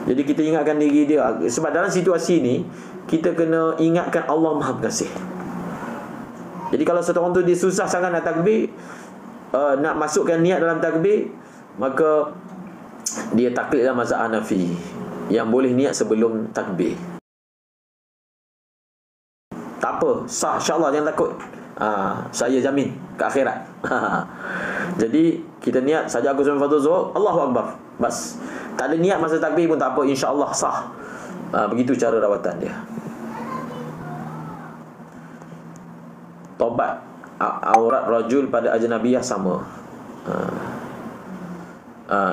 Jadi kita ingatkan diri dia. Sebab dalam situasi ni kita kena ingatkan Allah Maha Pengasih. Jadi kalau satu orang tu dia susah sangat nak takbir, nak masukkan niat dalam takbir, maka dia taklidlah mazhab Hanafi yang boleh niat sebelum takbir. Tak apa, sah, insya-Allah, jangan takut. Saya jamin ke akhirat. Jadi kita niat saja aku sembahyang fardu zuhur, Allahu Akbar. Bas. Tak ada niat masa takbir pun tak apa, insya-Allah sah. Begitu cara rawatan dia. Tobat aurat rajul pada ajnabiyah sama.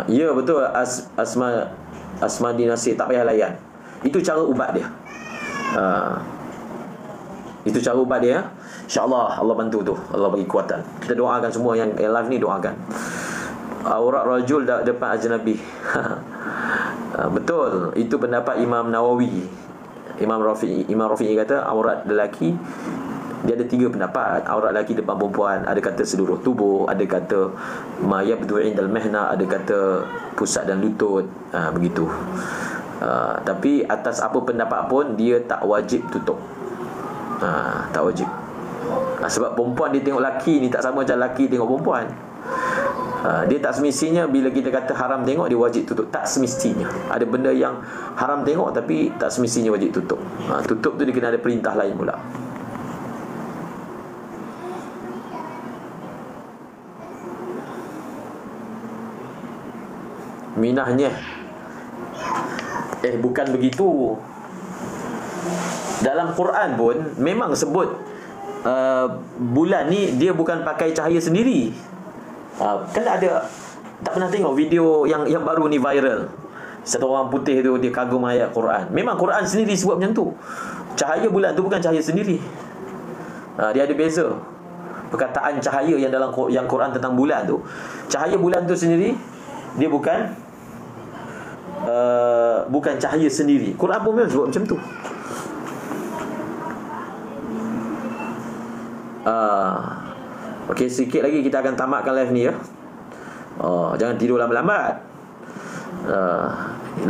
Ya betul, Asma dinasir, tak payah layan. Itu cara ubat dia. Itu cara ubat dia. InsyaAllah Allah bantu tu, Allah bagi kuatan. Kita doakan semua yang live ni, doakan aurat rajul depan ajnabi. Betul, itu pendapat Imam Nawawi. Imam Rafi'i kata aurat lelaki dia ada 3 pendapat. Aurat lelaki depan perempuan, ada kata seluruh tubuh, ada kata ma yabdu indal mahna, ada kata pusat dan lutut. Begitu. Tapi atas apa pendapat pun dia tak wajib tutup. Tak wajib. Sebab perempuan dia tengok lelaki ni tak sama macam lelaki tengok perempuan. Dia tak semestinya bila kita kata haram tengok dia wajib tutup. Tak semestinya. Ada benda yang haram tengok tapi tak semestinya wajib tutup. Tutup tu dia kena ada perintah lain pula. Minahnya bukan begitu. Dalam Quran pun memang sebut bulan ni dia bukan pakai cahaya sendiri. Kan ada, tak pernah tengok video yang baru ni viral, satu orang putih tu dia kagum ayat Quran. Memang Quran sendiri sebut macam tu. Cahaya bulan tu bukan cahaya sendiri. Dia ada beza. Perkataan cahaya yang dalam yang Quran tentang bulan tu, cahaya bulan tu sendiri dia bukan cahaya sendiri. Quran pun memang sebut macam tu. Okey, sikit lagi kita akan tamatkan live ni ya. Jangan tidur lambat-lambat.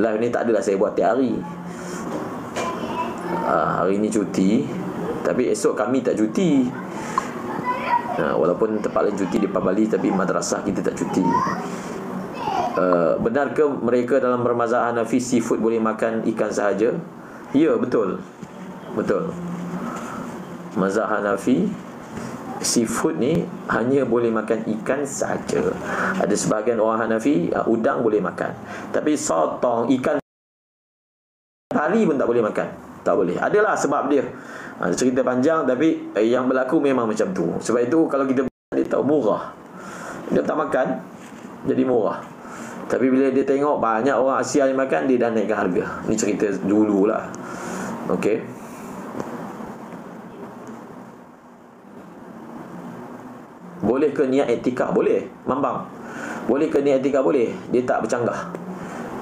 Live ni tak adalah saya buat tiap hari. Hari ni cuti, tapi esok kami tak cuti. Walaupun tempat lain cuti di Bali, tapi madrasah kita tak cuti. Benarkah mereka dalam bermazhab Hanafi seafood boleh makan ikan sahaja? Ya, betul. Betul. Mazhab Hanafi seafood ni hanya boleh makan ikan sahaja. Ada sebahagian orang Hanafi udang boleh makan, tapi sotong, ikan pari pun tak boleh makan. Tak boleh. Adalah sebab dia. Cerita panjang, tapi yang berlaku memang macam tu. Sebab itu kalau kita dia tahu murah, dia tak makan, jadi murah. Tapi bila dia tengok banyak orang Asia yang makan, dia dah naikkan harga. Ni cerita dululah. Okey. Boleh ke niat iktikaf? Boleh, Mambang. Boleh ke niat iktikaf? Boleh. Dia tak bercanggah.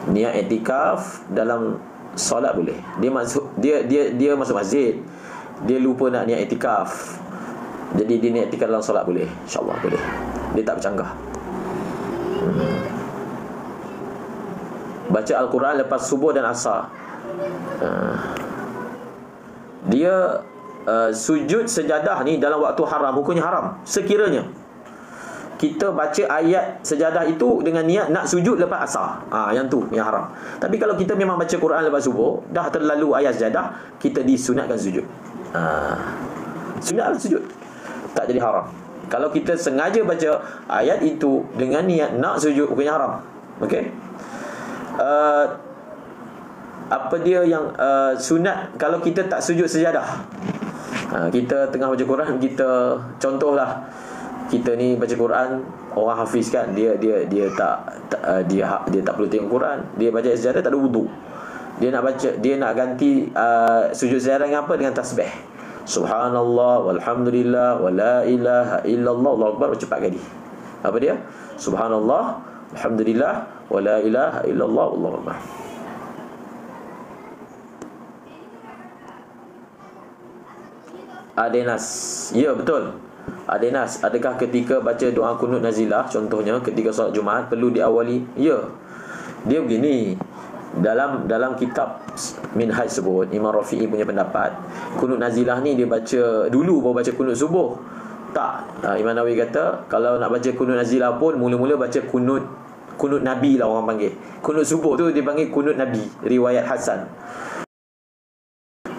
Niat iktikaf dalam solat boleh. Dia masuk masjid, dia lupa nak niat iktikaf, jadi dia niat iktikaf dalam solat boleh. InsyaAllah boleh. Dia tak bercanggah. Baca Al-Quran lepas subuh dan asar. Dia sujud sejadah ni dalam waktu haram, hukumnya haram. Sekiranya kita baca ayat sejadah itu dengan niat nak sujud lepas asar, yang tu yang haram. Tapi kalau kita memang baca Quran lepas subuh, dah terlalu ayat sejadah, kita disunatkan sujud. Sunatlah sujud, tak jadi haram. Kalau kita sengaja baca ayat itu dengan niat nak sujud, hukumnya haram. Okey. Apa dia yang sunat kalau kita tak sujud sejadah? Kita tengah baca Quran, kita contohlah, kita ni baca Quran, orang hafiz kan, dia tak perlu tengok Quran, dia baca sejadah tak ada wudu. Dia nak baca, dia nak ganti sujud sejadah dengan apa? Dengan tasbih. Subhanallah walhamdulillah wala ilaha illallah, Allahu akbar, cepat kali. Apa dia? Subhanallah alhamdulillah wala ilaha illallah, Allahu akbar. Adenas. Ya, betul. Adenas, adakah ketika baca doa kunut nazilah, contohnya ketika solat Jumaat, perlu diawali? Ya. Dia begini, dalam kitab Minhaj sebut, Imam Rafi'i punya pendapat, kunut nazilah ni dia baca dulu baru baca kunut subuh. Tak, Imam Nawawi kata kalau nak baca kunut nazilah pun mula-mula baca kunut Nabi lah orang panggil. Kunut subuh tu dipanggil kunut Nabi, riwayat Hasan.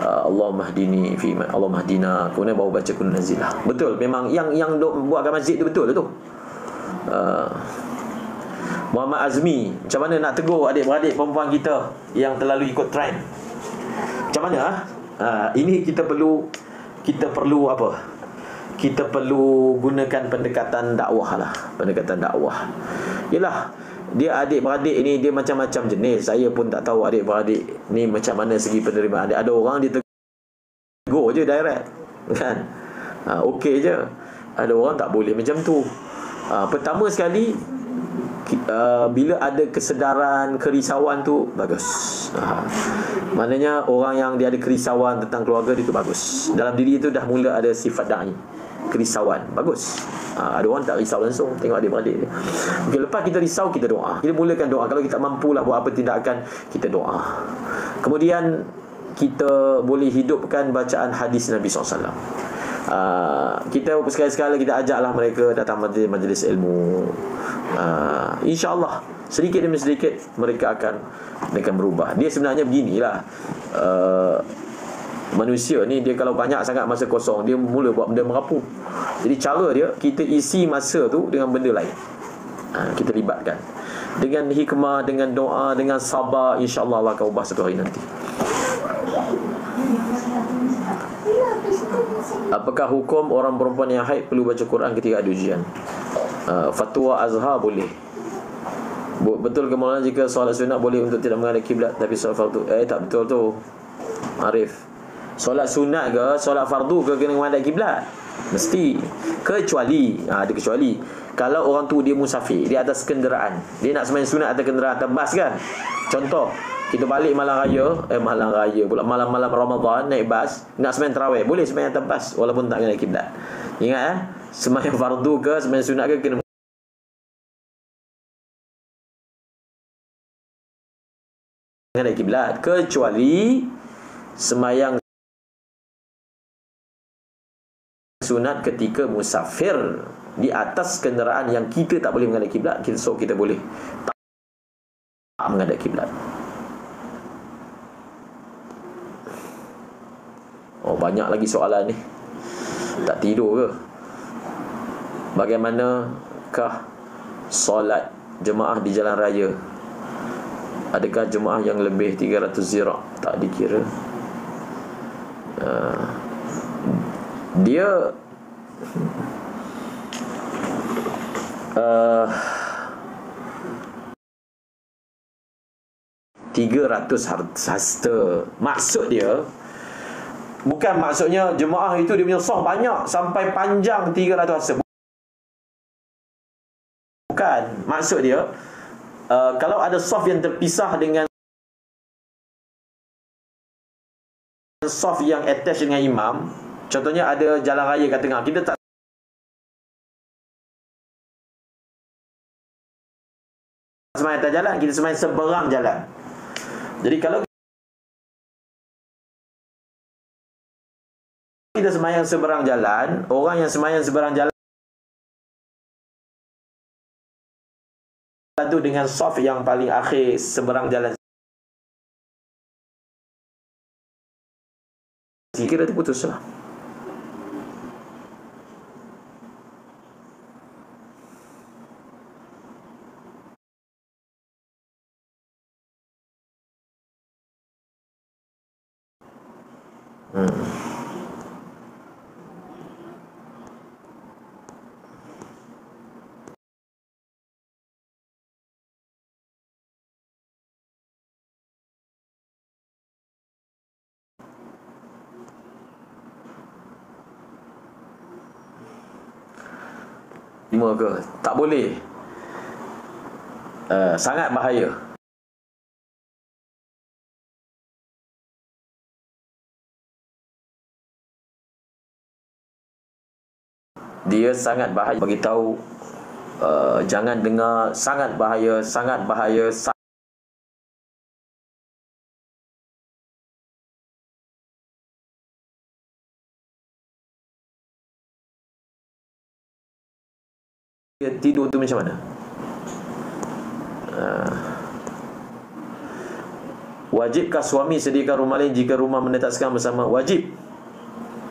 Allahumma hdini fi ma, Allahumma hdina, kemudian baru baca kunut nazilah. Betul, memang yang buatkan masjid tu betul lah tu. Muhammad Azmi, macam mana nak tegur adik-beradik perempuan kita yang terlalu ikut trend? Macam mana? Ini kita perlu apa? Kita perlu gunakan pendekatan dakwah lah. Pendekatan dakwah. Yalah, dia adik-beradik ini dia macam-macam jenis. Saya pun tak tahu adik-beradik ni macam mana segi penerimaan dia. Ada orang dia tegur je direct, kan? Okey je. Ada orang tak boleh macam tu. Pertama sekali, bila ada kesedaran, kerisauan tu bagus. Maknanya orang yang dia ada kerisauan tentang keluarga dia tu bagus. Dalam diri itu dah mula ada sifat da'i, kerisauan, bagus. Ada orang tak risau langsung tengok adik-beradik dia. Okay, lepas kita risau, kita doa. Kita mulakan doa. Kalau kita mampulah buat apa tindakan, kita doa. Kemudian kita boleh hidupkan bacaan hadis Nabi SAW. Kita sekali-sekala kita ajaklah mereka datang majlis ilmu. InsyaAllah sedikit demi sedikit mereka akan berubah. Dia sebenarnya beginilah, manusia ni dia kalau banyak sangat masa kosong, dia mula buat benda merapu. Jadi cara dia, kita isi masa tu dengan benda lain. Kita libatkan dengan hikmah, dengan doa, dengan sabar. InsyaAllah Allah akan ubah satu hari nanti. Apakah hukum orang perempuan yang haid perlu baca Quran ketika ada ujian? Fatwa Azhar boleh. Betul ke Maulana jika solat sunat boleh untuk tidak menghadap kiblat tapi solat fardu? Tak betul tu, Arif. Solat sunat ke solat fardu ke kena menghadap kiblat? Mesti. Kecuali ada kecuali. Kalau orang tu dia musafir, dia atas kenderaan, dia nak sembahyang sunat atas kenderaan, atas bas kan. Contoh, kita balik malam raya pula, malam-malam Ramadan naik bas, nak sembahyang tarawih, boleh sembahyang atas bas walaupun tak kena kiblat. Ingat sembahyang fardu ke sembahyang sunat ke kena menghadap kiblat, kecuali sembahyang sunat ketika musafir di atas kenderaan yang kita tak boleh menghadap kiblat, kita boleh tak menghadap kiblat. Banyak lagi soalan ni. Tak tidur ke? Bagaimanakah solat jemaah di jalan raya? Adakah jemaah yang lebih 300 zirak tak dikira? Dia 300 hasta. Maksud dia, bukan maksudnya jemaah itu dia punya saf banyak sampai panjang 300 hasta. Bukan. Maksud dia, kalau ada saf yang terpisah dengan saf yang attach dengan imam, contohnya ada jalan raya kat tengah, kita tak sembahyang atas jalan, kita sembahyang seberang jalan. Jadi kalau kita sembahyang seberang jalan, orang yang sembahyang seberang jalan tu dengan saf yang paling akhir seberang jalan, kira tu putus lah. Lima ke? Tak boleh. Sangat bahaya. Dia sangat bahaya, bagi tahu jangan dengar, sangat bahaya, sangat bahaya. Dia tidur tu macam mana? Wajibkah suami sediakan rumah lain jika rumah menetaskan bersama? Wajib.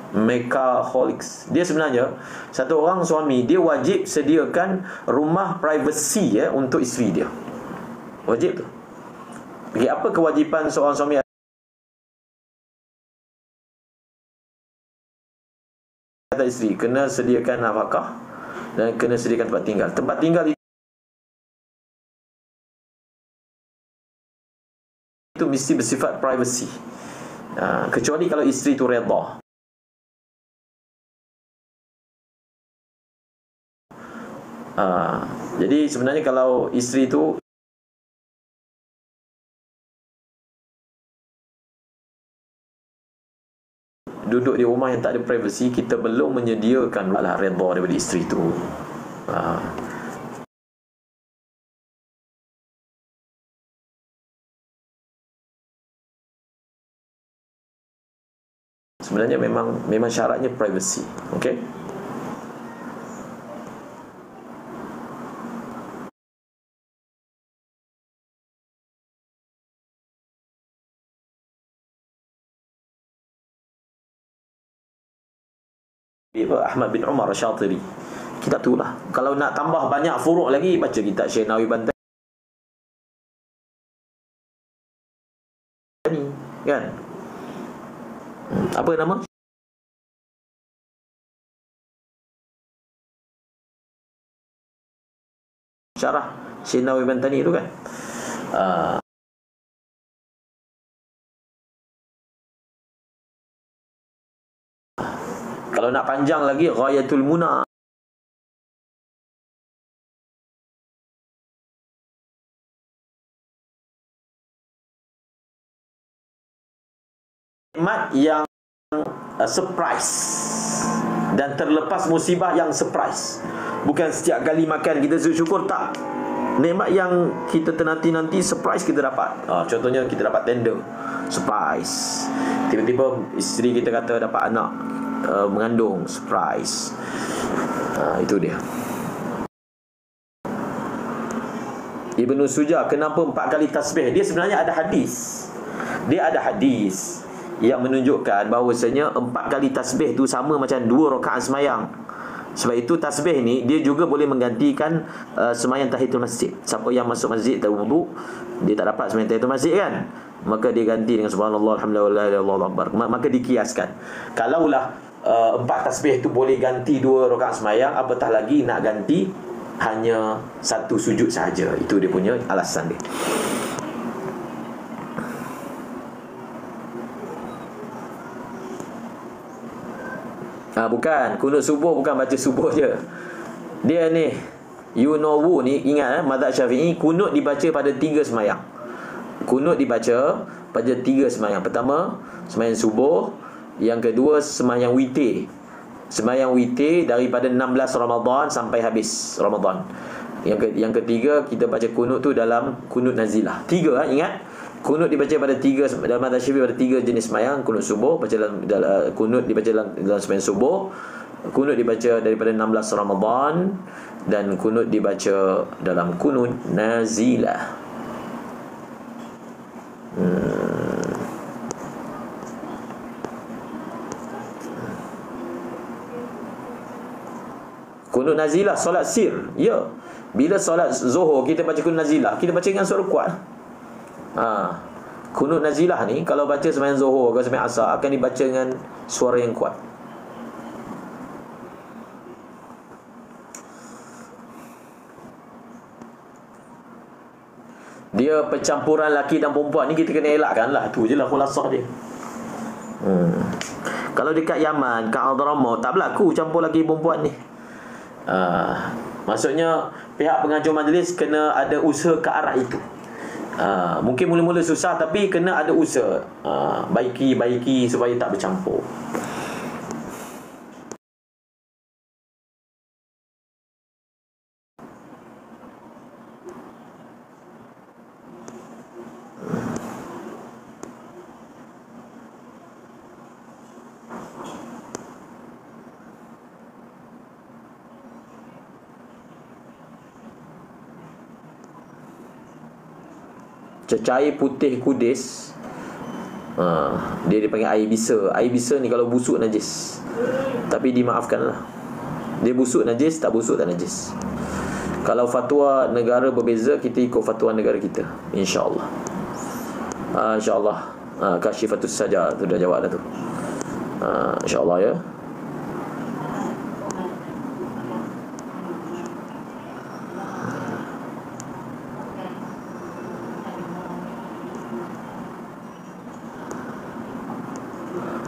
Makaholics. Dia sebenarnya satu orang suami, dia wajib sediakan rumah privacy untuk isteri dia. Wajib tu. Okay, apa kewajipan seorang suami atas isteri? Kena sediakan nafkah dan kena sediakan tempat tinggal. Tempat tinggal itu mesti bersifat privacy, kecuali kalau isteri itu redha. Jadi sebenarnya kalau isteri itu duduk di rumah yang tak ada privacy, kita belum menyediakan redha daripada isteri itu. Sebenarnya memang syaratnya privacy. Okey. Ahmad bin Umar Syatiri. Kitab tu lah. Kalau nak tambah banyak furuk lagi, baca kitab Syekh Nawawi Bantani, kan? Apa nama? Syarah Syekh Nawawi Bantani tu kan. Kalau nak panjang lagi, Ghayatul Muna. Nikmat yang surprise dan terlepas musibah yang surprise. Bukan setiap kali makan kita syukur, tak. Nikmat yang kita nanti surprise kita dapat. Contohnya kita dapat tender, surprise. Tiba-tiba isteri kita kata dapat anak mengandung, surprise. Itu dia. Ibnu Suja, kenapa 4 kali tasbih? Dia sebenarnya ada hadis. Dia ada hadis yang menunjukkan bahawasanya 4 kali tasbih tu sama macam 2 rakaat semayang. Sebab itu tasbih ni dia juga boleh menggantikan semayang tahiyatul masjid. Siapa yang masuk masjid terwuduk, dia tak dapat semayang tahiyatul masjid kan, maka dia ganti dengan subhanallah, alhamdulillah, Allahu akbar. Maka dikiaskan. Kalaulah 4 tasbih tu boleh ganti 2 rakaat semayang, apatah lagi nak ganti hanya 1 sujud sahaja. Itu dia punya alasan dia. Bukan, kunut subuh bukan baca subuh je. Dia ni Yunawu ni, ingat mazhab Syafi'i, kunut dibaca pada 3 semayang. Kunut dibaca pada 3 semayang. Pertama, semayang subuh. Yang kedua, semayang witir. Semayang witir daripada 16 Ramadan sampai habis Ramadan. Yang ketiga, kita baca kunut tu dalam kunut nazilah. 3 ingat. Kunut dibaca pada 3 dalam mazhab Syafi'i, pada 3 jenis semayang. Kunut subuh baca dalam kunut dibaca dalam semayang subuh. Kunut dibaca daripada 16 Ramadan, dan kunut dibaca dalam kunut nazilah. Kunut nazilah solat sir. Ya. Bila solat Zuhur kita baca kunut nazilah, kita baca dengan suara kuat. Kunut nazilah ni kalau baca sembahyang Zuhur atau sembahyang Asar akan dibaca dengan suara yang kuat. Dia percampuran lelaki dan perempuan ni kita kena elakkan lah. Tu je lah khulasah dia. Kalau dekat Yaman, kat Hadramaut, tak berlaku campur lelaki perempuan ni. Maksudnya pihak pengajuan majlis kena ada usaha ke arah itu. Mungkin mula-mula susah, tapi kena ada usaha. Baiki supaya tak bercampur. cecair putih kudis, dia dipanggil air bisa. Air bisa ni kalau busuk najis, tapi dimaafkanlah. Dia busuk najis, tak busuk tak najis. Kalau fatwa negara berbeza, kita ikut fatwa negara kita, insya-Allah. InsyaAllah. Kasyifatus saja tu dah jawab dah tu. InsyaAllah ya.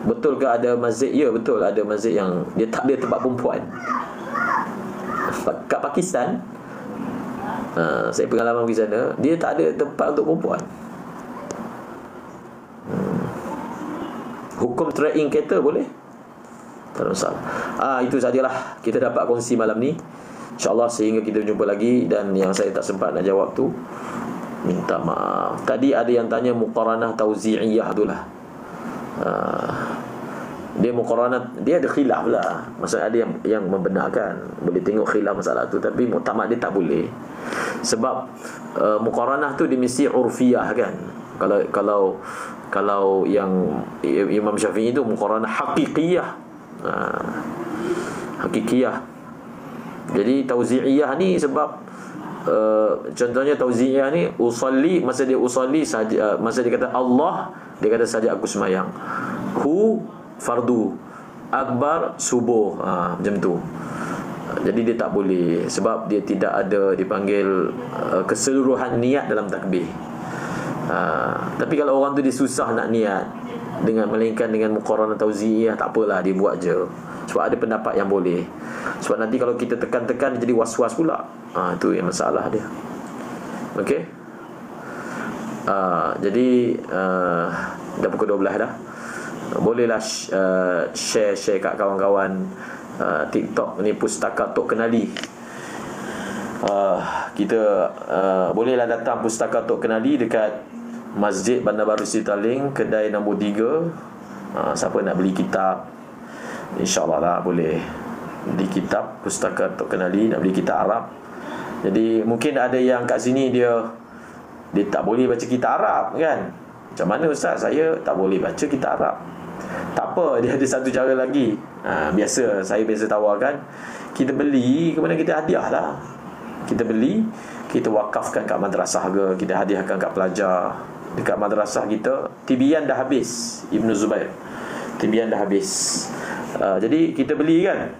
Betul ke ada masjid? Ya betul, ada masjid yang dia tak ada tempat perempuan. Kat Pakistan, saya pengalaman pergi sana, dia tak ada tempat untuk perempuan. Hukum tracking kereta boleh? Tak ada masalah. Itu sajalah kita dapat kongsi malam ni, InsyaAllah. Sehingga kita jumpa lagi. Dan yang saya tak sempat nak jawab tu, minta maaf. Tadi ada yang tanya muqaranah tauzi'iyah tu lah. Dia muqaranah, dia ada khilaf lah. Maksudnya ada yang membenarkan, boleh tengok khilaf masalah tu. Tapi muktamad dia tak boleh. Sebab muqaranah tu dia mesti urfiyah kan. Kalau yang Imam Syafi'i itu muqaranah haqiqiyah. Hakikiyah. Jadi tauzi'iyah ni sebab contohnya tauzi'iyah ni, usalli, masa dia usalli saja, masa dia kata Allah, dia kata saja aku semayang. Hu fardu, akbar subuh, macam tu. Jadi dia tak boleh, sebab dia tidak ada dipanggil keseluruhan niat dalam takbir. Tapi kalau orang tu dia susah nak niat dengan melainkan dengan muqaranah tauzi'iyah, tak apalah, dia buat je. Sebab ada pendapat yang boleh. Sebab nanti kalau kita tekan-tekan dia jadi was-was pula. Itu yang masalah dia. Okey. Jadi dah pukul 12 dah. Bolehlah share kat kawan-kawan TikTok ni, Pustaka Tok Kenali. Kita bolehlah datang Pustaka Tok Kenali dekat Masjid Bandar Baru Sitaling, kedai nombor 3. Siapa nak beli kitab, InsyaAllah lah boleh beli kitab Pustaka Tok Kenali, nak beli kitab Arab. Jadi mungkin ada yang kat sini dia tak boleh baca kitab Arab kan. Macam mana Ustaz, saya tak boleh baca kitab Arab. Tak apa, dia ada satu cara lagi. Saya biasa tawarkan, kita beli, kemudian kita hadiah lah. Kita beli, kita wakafkan kat madrasah ke, kita hadiahkan kat pelajar. Dekat madrasah kita Tibian dah habis, Ibnu Zubair Tibian dah habis. Jadi kita beli kan.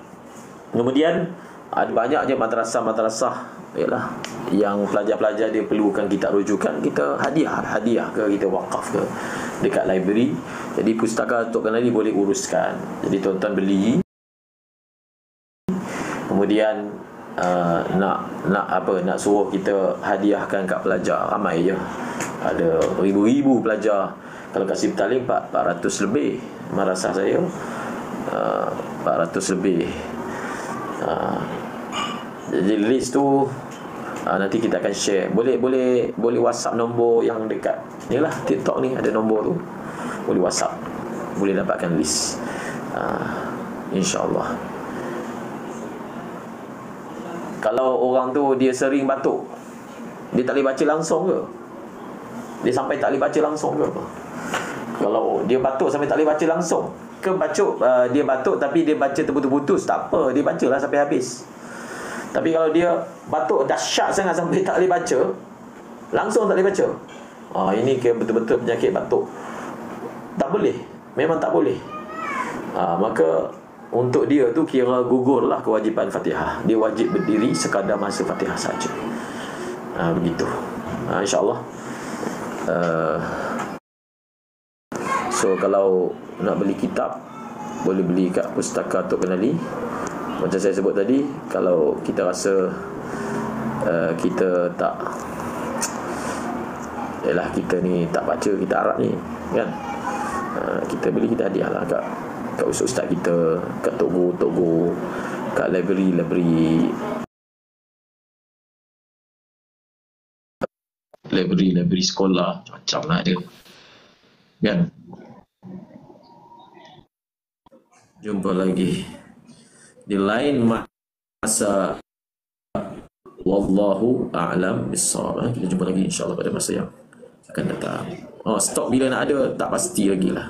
Kemudian ada banyak je madrasah-madrasah yalah, yang pelajar-pelajar dia perlukan kitab rujukan, kita hadiah ke, kita wakaf ke dekat library. Jadi Pustaka Tok Kenali boleh uruskan. Jadi tuan-tuan beli, kemudian nak suruh kita hadiahkan kat pelajar. Ramai je, ada ribu-ribu pelajar. Kalau kasih bertaling 400 lebih madrasah saya, 400 lebih. Jadi list tu nanti kita akan share. Boleh WhatsApp nombor yang dekat yalah TikTok ni, ada nombor tu, boleh WhatsApp, boleh dapatkan list. InsyaAllah. Kalau orang tu dia sering batuk, dia tak boleh baca langsung ke? Dia sampai tak boleh baca langsung ke apa? Kalau dia batuk sampai tak boleh baca langsung ke, dia batuk tapi dia baca terputus-putus, tak apa, dia bacalah sampai habis. Tapi kalau dia batuk dahsyat sangat sampai tak boleh baca langsung, tak boleh baca, ini betul-betul penyakit batuk. Tak boleh, memang tak boleh. Maka untuk dia tu kira gugurlah kewajipan Fatihah. Dia wajib berdiri sekadar masa Fatihah saja. Begitu. InsyaAllah. So kalau nak beli kitab, boleh beli kat Pustaka Tok Kenali. Macam saya sebut tadi, kalau kita rasa kita tak, kita ni tak baca kitab Arab ni kan, kita beli, kita hadiah lah kat ustaz kita, kat toko, kat library sekolah, macam lah dia kan. Jumpa lagi di lain masa. Wallahu a'lam bissawab. Kita jumpa lagi insya-Allah pada masa yang akan datang. Stok bila nak ada tak pasti lagi lah.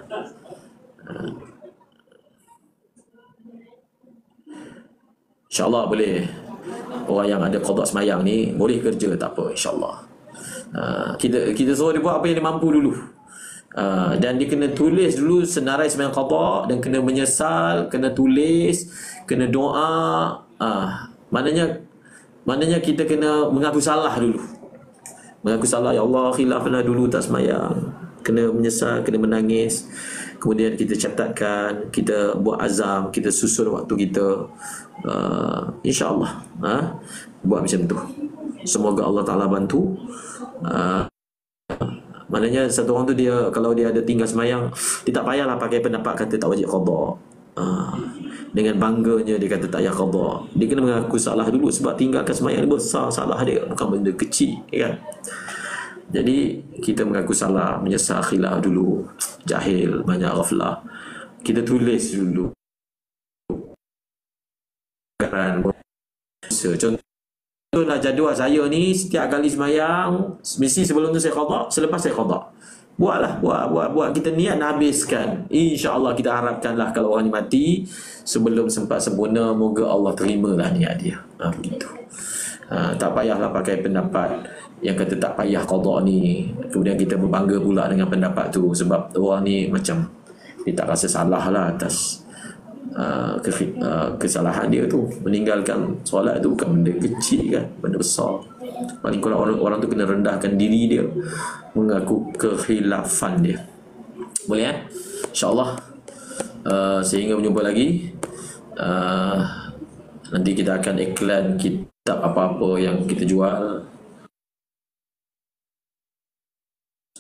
InsyaAllah boleh. Orang yang ada qada semayang ni boleh kerja, tak apa, insyaAllah. Kita suruh dia buat apa yang dia mampu dulu. Dan dia kena tulis dulu senarai semayang qada, dan kena menyesal, kena tulis, kena doa. Maknanya kita kena mengaku salah dulu. Mengaku salah, ya Allah khilaflah dulu tak semayang. Kena menyesal, kena menangis. Kemudian kita catatkan, kita buat azam, kita susun waktu kita. InsyaAllah buat macam tu. Semoga Allah Ta'ala bantu. Maknanya satu orang tu, dia kalau dia ada tinggal semayang, dia tak payahlah pakai pendapat kata tak wajib qada. Dengan bangganya dia kata tak payah qada. Dia kena mengaku salah dulu, sebab tinggalkan semayang ni besar salah dia, bukan benda kecil, kan? Jadi kita mengaku salah, menyesal khilaf dulu, jahil, banyak ghaflah. Kita tulis dulu. Contohlah jadual saya ni, setiap kali semayang mesti sebelum tu saya qada, selepas saya qada. Buatlah, buat. Kita niat nak habiskan. InsyaAllah kita harapkanlah kalau orang ni mati sebelum sempat sempurna, moga Allah terimalah niat dia. Begitu. Tak payahlah pakai pendapat yang kata tak payah qada ni, kemudian kita berbangga pula dengan pendapat tu, sebab orang ni macam dia tak rasa salah lah atas kesalahan dia tu. Meninggalkan solat tu bukan benda kecil, kan, benda besar. Paling kurang orang tu kena rendahkan diri dia, mengaku kekhilafan dia. Boleh, InsyaAllah. Sehingga berjumpa lagi. Nanti kita akan iklan kitab apa-apa yang kita jual.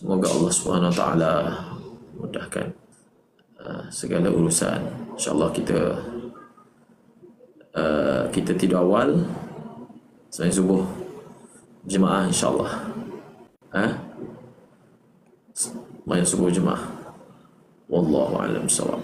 Semoga Allah Subhanahu Wa Taala mudahkan segala urusan. InsyaAllah kita tidur awal selain subuh jemaah, insyaAllah. Banyak subuh jemaah. Wallahu a'lam bissawab.